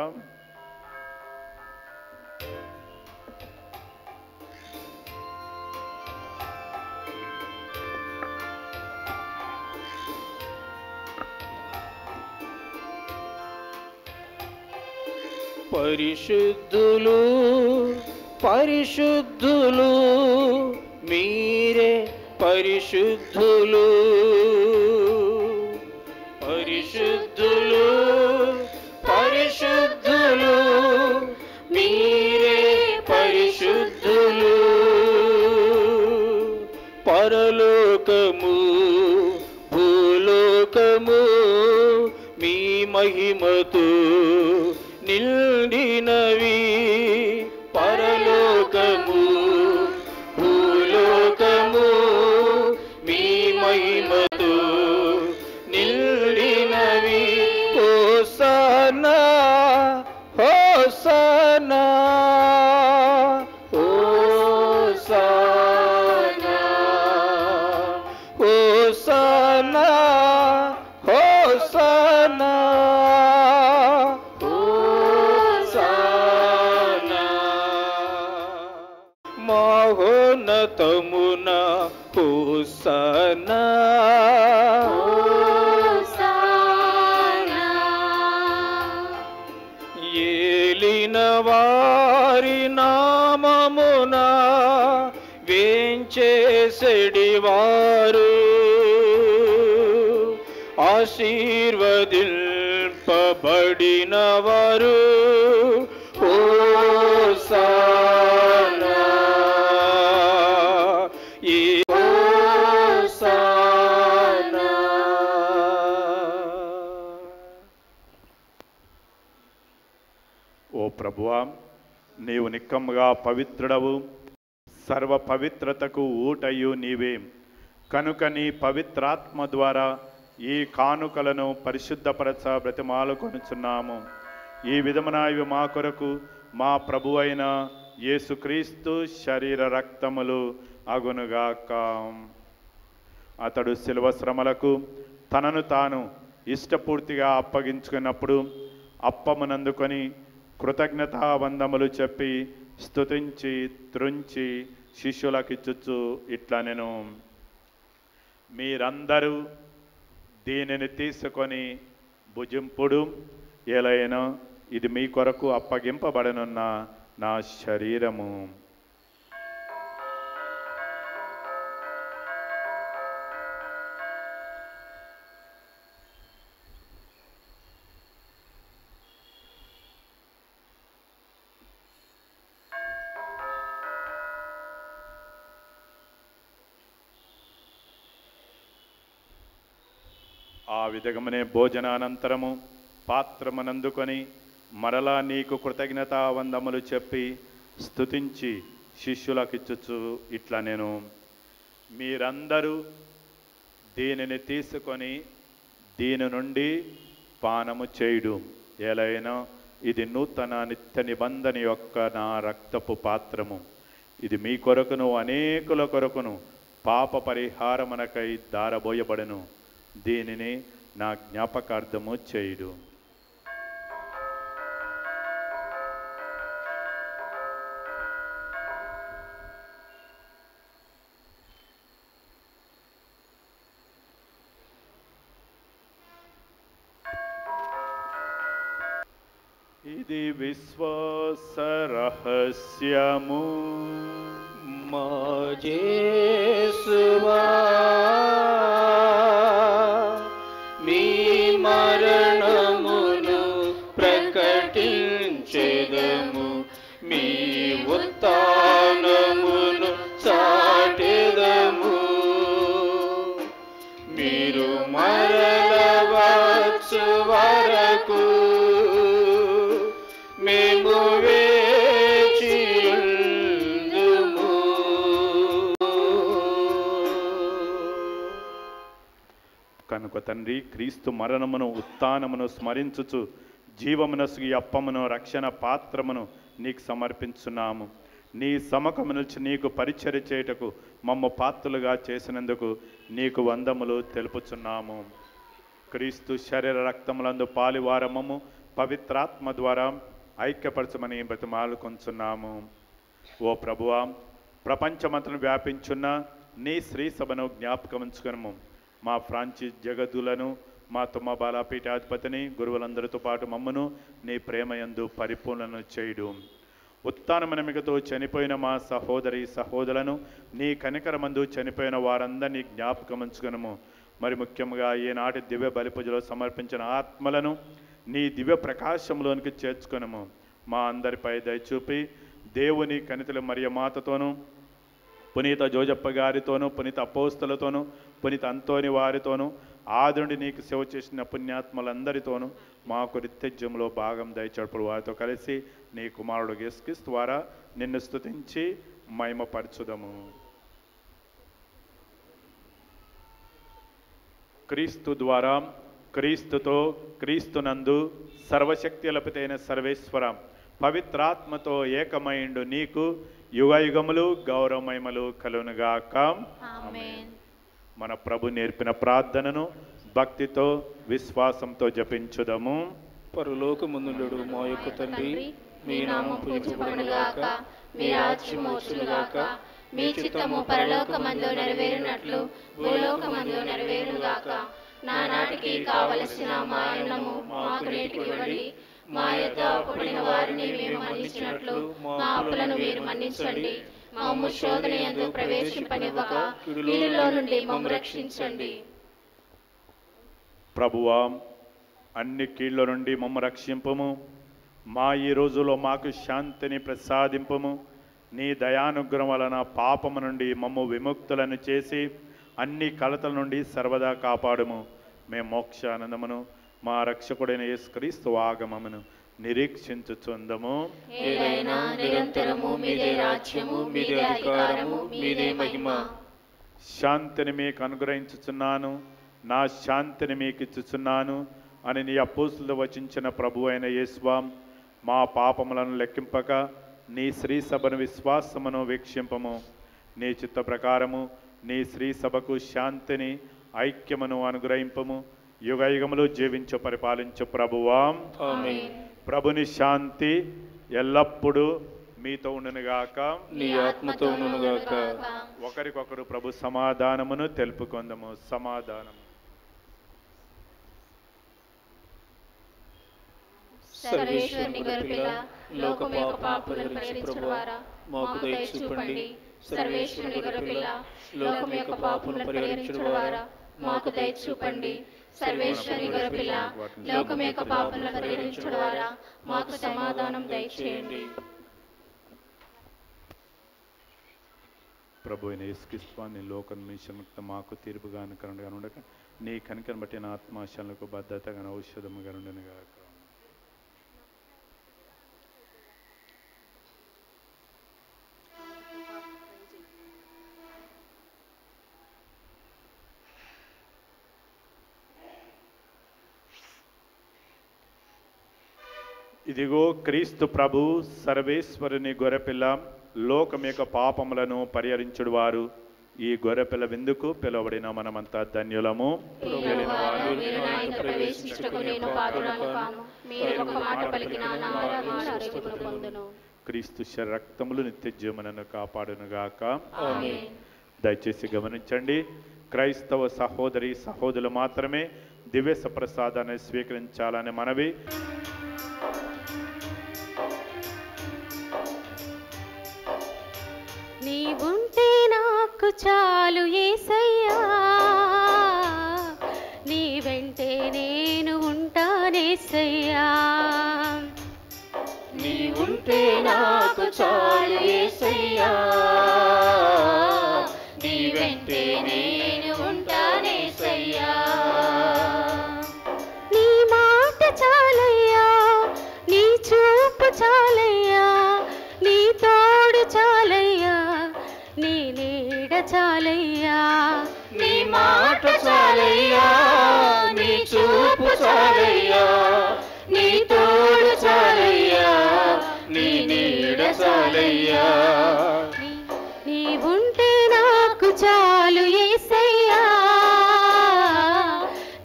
పరిశుద్ధులు పరిశుద్ధులు మీరే పరిశుద్ధులు, పరిశుద్ధులు పరిశుద్ధులు మీరే పరిశుద్ధులు. పరలోకము భూలోకము మీ మహిమతో నిండినవి. పరలోకము భూలోకము మీ మహిమతో నిండినవి. హోసన్నా హోసన్నా హోసన్నా హోసన్నా హోసన్నా మహోన్నతమున హోసన్నా ఏలిన వారి నామమున వేంచేసెడివారు ఆశీర్వదింపబడిన వారు. Hosanna hosanna. ఓ ప్రభువా, నీవు నిక్కముగా పవిత్రుడవు, సర్వ పవిత్రతకు ఊటయు నీవే. కనుక నీ పవిత్రాత్మ ద్వారా ఈ కానుకలను పరిశుద్ధపరచ బ్రతిమాలుకొనుచున్నాము. ఈ విధమున ఇవి మా కొరకు మా ప్రభు అయిన యేసుక్రీస్తు శరీర రక్తములు అగునుగాక. అతడు శిలువ శ్రమలకు తనను తాను ఇష్టపూర్తిగా అప్పగించుకున్నప్పుడు అప్పమునందుకొని కృతజ్ఞతావందములు చెప్పి స్తుతించి త్రుంచి శిష్యులకిచ్చుచు ఇట్లా నేను, మీరందరూ దీనిని తీసుకొని భుజింపుడు, ఏలైనా ఇది మీ కొరకు అప్పగింపబడనున్న నా శరీరము. ఆ విధగమనే భోజనానంతరము పాత్రమునందుకొని మరలా నీకు కృతజ్ఞతావందములు చెప్పి స్తుతించి శిష్యులకిచ్చుచు ఇట్లా నేను, మీరందరూ దీనిని తీసుకొని దీని నుండి పానము చేయుడు, ఏలైనా ఇది నూతన నిత్య నిబంధన యొక్క నా రక్తపు పాత్రము. ఇది మీ కొరకును అనేకుల కొరకును పాప పరిహారమునకై దారబోయబడెను. దీనిని నా జ్ఞాపకార్థము చేయుడు. ఇది విశ్వాస రహస్యము. మా యేసువా మీ మరణమును ప్రకటించెదము, మీ ఉత్థానమును చాటెదము. మీరు మరల వచ్చు వరకు మేము వేచియుందుము. కనుక తండ్రి, క్రీస్తు మరణమును ఉత్థానమును స్మరించుచు జీవమునసు ఈ అప్పమును రక్షణ పాత్రమును నీకు సమర్పించున్నాము. నీ సముఖము నిలిచి నీకు పరిచర్య చేయుటకు మమ్మ పాత్రులుగా చేసినందుకు నీకు వందములు తెలుపుచున్నాము. క్రీస్తు శరీర రక్తములందు పాలివారమము పవిత్రాత్మ ద్వారా ఐక్యపరచమని బ్రతిమాలుకొంచున్నాము. ఓ ప్రభువా, ప్రపంచమంతను వ్యాపించున్న నీ శ్రీ సభను జ్ఞాపకముంచుకొనుము. మా ఫ్రాన్సిస్ జగదులను, మా తుమ్మ బాలాపీఠాధిపతిని, గురువులందరితో పాటు మమ్మను నీ ప్రేమయందు పరిపూర్ణను చేయుడు. ఉత్థానమనమికతో చనిపోయిన మా సహోదరి సహోదరులను నీ కనికరమందు చనిపోయిన వారందరినీ జ్ఞాపకముంచుకొనుము. మరి ముఖ్యంగా ఈనాటి దివ్య బలిపూజలో సమర్పించిన ఆత్మలను నీ దివ్య ప్రకాశంలోనికి చేర్చుకొనుము. మా అందరిపై దయచూపి దేవుని కనితల మరియ మాతతోనూ, పునీత జోజప్ప గారితోనూ, పునీత అపోస్తలతోనూ, పునీత అంతోని వారితోనూ, ఆదుండి నీకు సేవ చేసిన పుణ్యాత్మలందరితోనూ మాకు నిత్యజ్యంలో భాగం దయచేప్పుడు వారితో కలిసి నీ కుమారుడు యేసుక్రీస్తు ద్వారా నిన్ను స్తుతించి మహిమపరచుదము. క్రీస్తు ద్వారా, క్రీస్తుతో, క్రీస్తునందు సర్వశక్తి లభితైన సర్వేశ్వర పవిత్రాత్మతో ఏకమైండు నీకు యుగయుగములు గౌరవమహిమలు కలుగునుగాక. ఆమేన్. మన ప్రభు నేర్పిన ప్రార్థనను భక్తితో విశ్వాసంతో జపించుదము. పరలోకమందుండు మా యొక్క తండ్రి, మీ నామం పూజింపబడుగాక, మీ రాజ్యం వచ్చునుగాక, మీ చిత్తము పరలోకమందు నెరవేరునట్లు భూలోకమందు నెరవేరుగాక. నానాటికి కావలసిన మా అన్నము మాకు నేటికి ఇవ్వండి. మా యొద్ద పుట్టిన వారిని మేము మన్నించినట్లు మా అప్పులను మీరు మన్నించండి. మమ్ము శోధన యందు ప్రవేశింపనివ్వక కీడులో నుండి మమ్ము రక్షించండి. ప్రభువా, అన్ని కీళ్ళ నుండి మమ్మ రక్షింపము. మా ఈ రోజులో మాకు శాంతిని ప్రసాదింపము. నీ దయానుగ్రహం వలన పాపము నుండి మమ్ము విముక్తులను చేసి అన్ని కలతల నుండి సర్వదా కాపాడుము. మేము మోక్షానందమును మా రక్షకుడైన యేసుక్రీస్తు ఆగమమును నిరీక్షించుచుందము. ఏదైనా నిరంతరము మీదే రాజ్యము, మీదే అధికారము, మీదే మహిమ. శాంతిని మీకు అనుగ్రహించుచున్నాను, నా శాంతిని మీకు ఇచ్చుచున్నాను అని నీ అపోస్తులు వచించిన ప్రభు అయిన యేసువా, మా పాపములను లెక్కింపక నీ శ్రీ సభను విశ్వాసమును వీక్షింపము. నీ చిత్త ప్రకారము నీ శ్రీ సభకు శాంతిని ఐక్యమును అనుగ్రహింపము. యుగయుగములు జీవించు పరిపాలించు ప్రభువా. ఆమేన్. ప్రభుని శాంతి ఎల్లప్పుడూ మీతో ఉండునుగాక, నీ ఆత్మతో ఉండునుగాక. ఒకరికొకరు ప్రభు సమాధానమును తెలుపుకొందము. సమాధానం. సర్వేశ్వరుని గొర్రెపిల్ల, లోకము యొక్క పాపములను పరిహరించువారా మాకు దయ చూపండి. సర్వేశ్వరుని గొర్రెపిల్ల, లోకము యొక్క పాపములను పరిహరించువారా మాకు దయ చూపండి. సర్వేశ్వరుని గొర్రెపిల్ల, లోకము యొక్క పాపములను పరిహరించువారా మాకు సమాధానం దయచేయండి. ప్రభు అయిన యేసుక్రీస్తు నీ లోకం నిశ్చముక్త మాకు తీర్పుగాను కరుణగా ఉండక నీ కనికను బట్టి నా ఆత్మాశలకు భద్రతగా ఔషధముగా ఉండనుగాక. ఇదిగో క్రీస్తు ప్రభు సర్వేశ్వరుని గొర్రెపిల్ల, లోకం యొక్క పాపములను పరిహరించుడు వారు. ఈ గొర్రెపిల్ల విందుకు పిలువబడిన మనమంతా ధన్యులము. క్రీస్తు రక్తములు నిత్య జీవనను కాపాడునుగాక. దయచేసి గమనించండి, క్రైస్తవ సహోదరి సహోదరులు మాత్రమే దివ్య ప్రసాదాన్ని స్వీకరించాలని మనవి. నీవుంటే నాకు చాలు యేసయ్యా, నీ వెంటే నేను ఉంటానేసయ్యా. నీవుంటే నాకు చాలు యేసయ్యా, నీ వెంటే నేను ఉంటానేసయ్యా. నీ మాట చాలయ్యా, నీ చూపు చాలయ్యా, నీ తోడు చాలయ్యా, నీ నీడ చాలయ్యా. నీ మాట చాలయ్యా, నీ చూపు చాలయ్యా, నీ తోడు చాలయ్యా, నీ నీడ చాలయ్యా. నీవుంటే నాకు చాలు యేసయ్యా,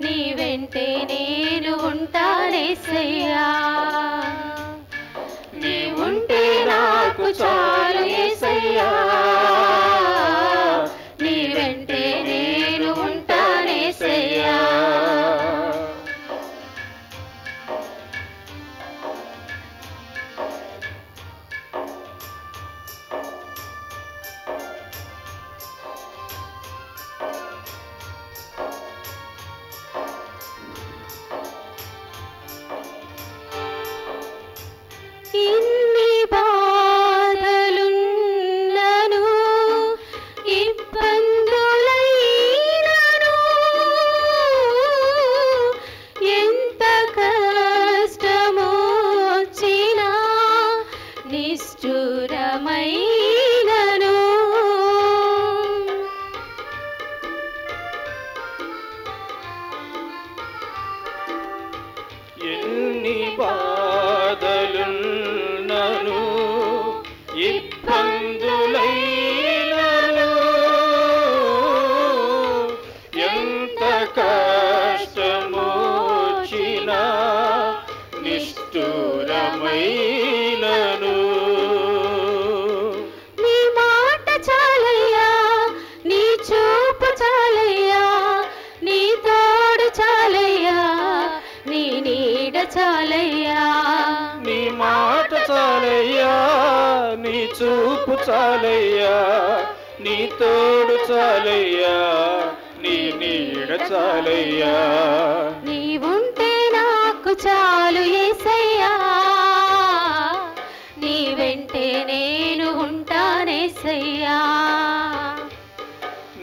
నీ వెంటే నేను ఉంటానేసయ్యా. నీవుంటే నాకు చాలు యేసయ్యా, నీ వెంటే నేను ఉంటానేసయ్యా. ఇన్ని బాధలున్నను, ఇబ్బందులైనను, ఎంత కష్టమొచ్చినా నిష్ఠురమైనను, ఎన్ని బాధలున్నను, ఇబ్బందులైనను, ఎంత కష్టమొచ్చినా నిష్ఠురమైనను. నీ మాట చాలయ్యా, నీ చూపు చాలయ్యా, నీ తోడు చాలయ్యా, నీ నీడ చాలయ్యా. నీ మాట చాలయ్యా, నీ చూపు చాలయ్యా, నీ తోడు చాలయ్యా, నీ నీడ చాలయ్యా. నీవుంటే నాకు చాలు యేసయ్యా, నీ వెంటే నేను ఉంటానేసయ్యా.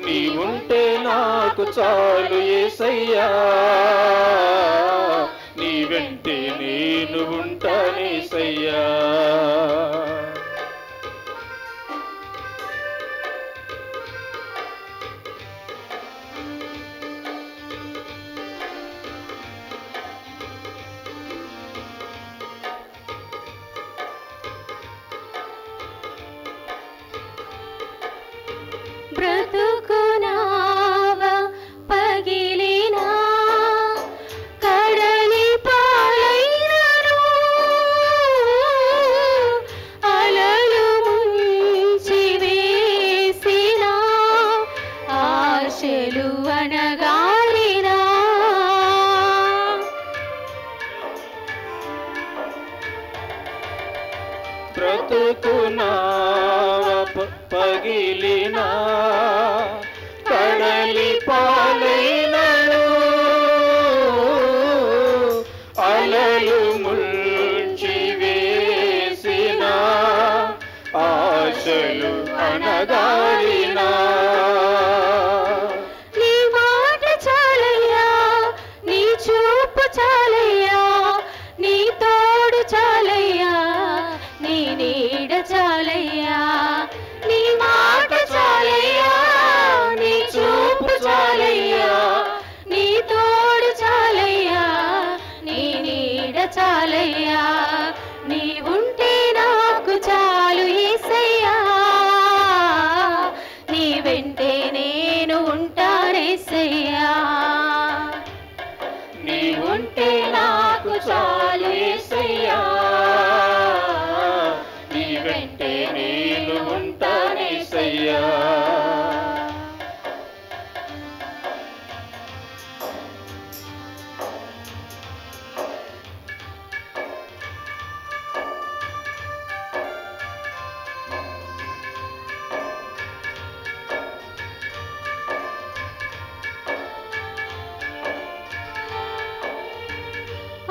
నీవుంటే నాకు చాలు యేసయ్యా, నీ వెంటే నేను ఉంటానేసయ్యా. బ్రతుకునావ పగిలినా, కడలి పాలైనను, అలలు ముంచి వేసినా, ఆశలు అణగారినా, బ్రతుకునావ పగిలినా, కడలి పాలైనను, అలలు ముంచి వేసిన, ఆశలు అణగారినా. నీ మాట చాలయ్యా, నీ చూపు చాలయ్యా, నీ తోడు చాలయ్యా, నీ నీడ చాలయ్యా. నీ మాట చాలయ్యా, నీ చూపు చాలయ్యా, నీ తోడు చాలయ్యా, నీ నీడ చాలయ్యా. నీవుంటే నాకు చాలు యేసయ్యా, నీ వెంటే నేను ఉంటానేసయ్యా. నీవుంటే నాకు చాలు యేసయ్యా, నీ వెంటే నేను ఉంటానేసయ్యా.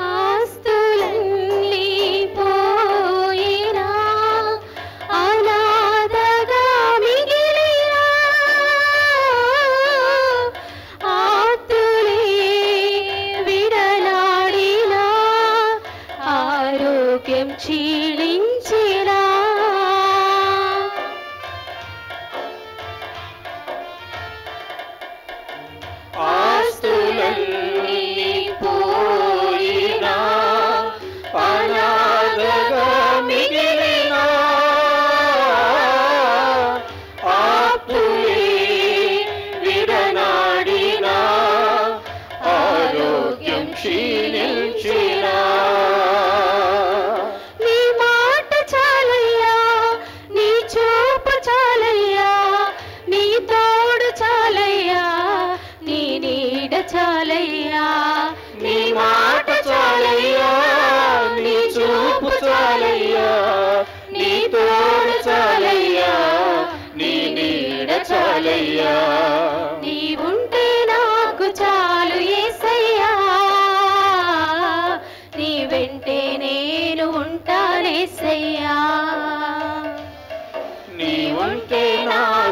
ఆస్తులన్నీ పోయినా, అనాథగా మిగిలిన,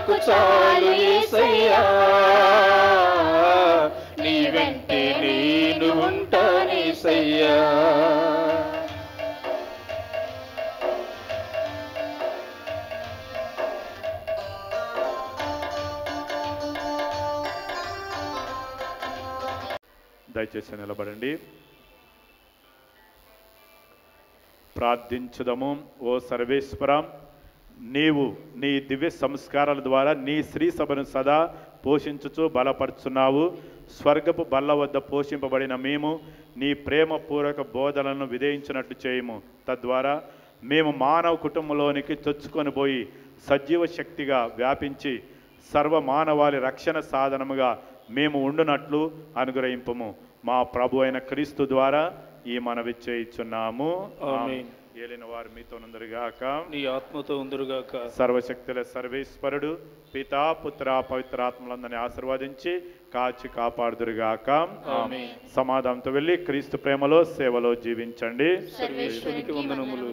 నాకు చాలు యేసయ్యా, నీ వెంటే నేను ఉంటానేసయ్యా. దయచేసి నిలబడండి, ప్రార్థించుదము. ఓ సర్వేశ్వర, నీవు నీ దివ్య సంస్కారాల ద్వారా నీ శ్రీ సభను సదా పోషించుచు బలపరుచున్నావు. స్వర్గపు బల్ల వద్ద పోషింపబడిన మేము నీ ప్రేమపూర్వక బోధనలను విధేయించినట్లు చేయము. తద్వారా మేము మానవ కుటుంబంలోనికి చొచ్చుకొని పోయి సజీవ శక్తిగా వ్యాపించి సర్వ మానవాళి రక్షణ సాధనముగా మేము ఉండునట్లు అనుగ్రహింపము. మా ప్రభు అయిన క్రీస్తు ద్వారా ఈ మనవి చేయుచున్నాము. ఆమేన్. ఏలిన వారు మీతో ఉందరుగాక, నీ ఆత్మతో ఉందరుగాక. సర్వశక్తుల సర్వేశ్వరుడు పితా పుత్ర పవిత్రాత్మలందరినీ ఆశీర్వదించి కాచి కాపాడుదురుగాక. ఆమేన్. సమాధానంతో వెళ్ళి క్రీస్తు ప్రేమలో సేవలో జీవించండి. సర్వేశ్వరునికి వందనములు.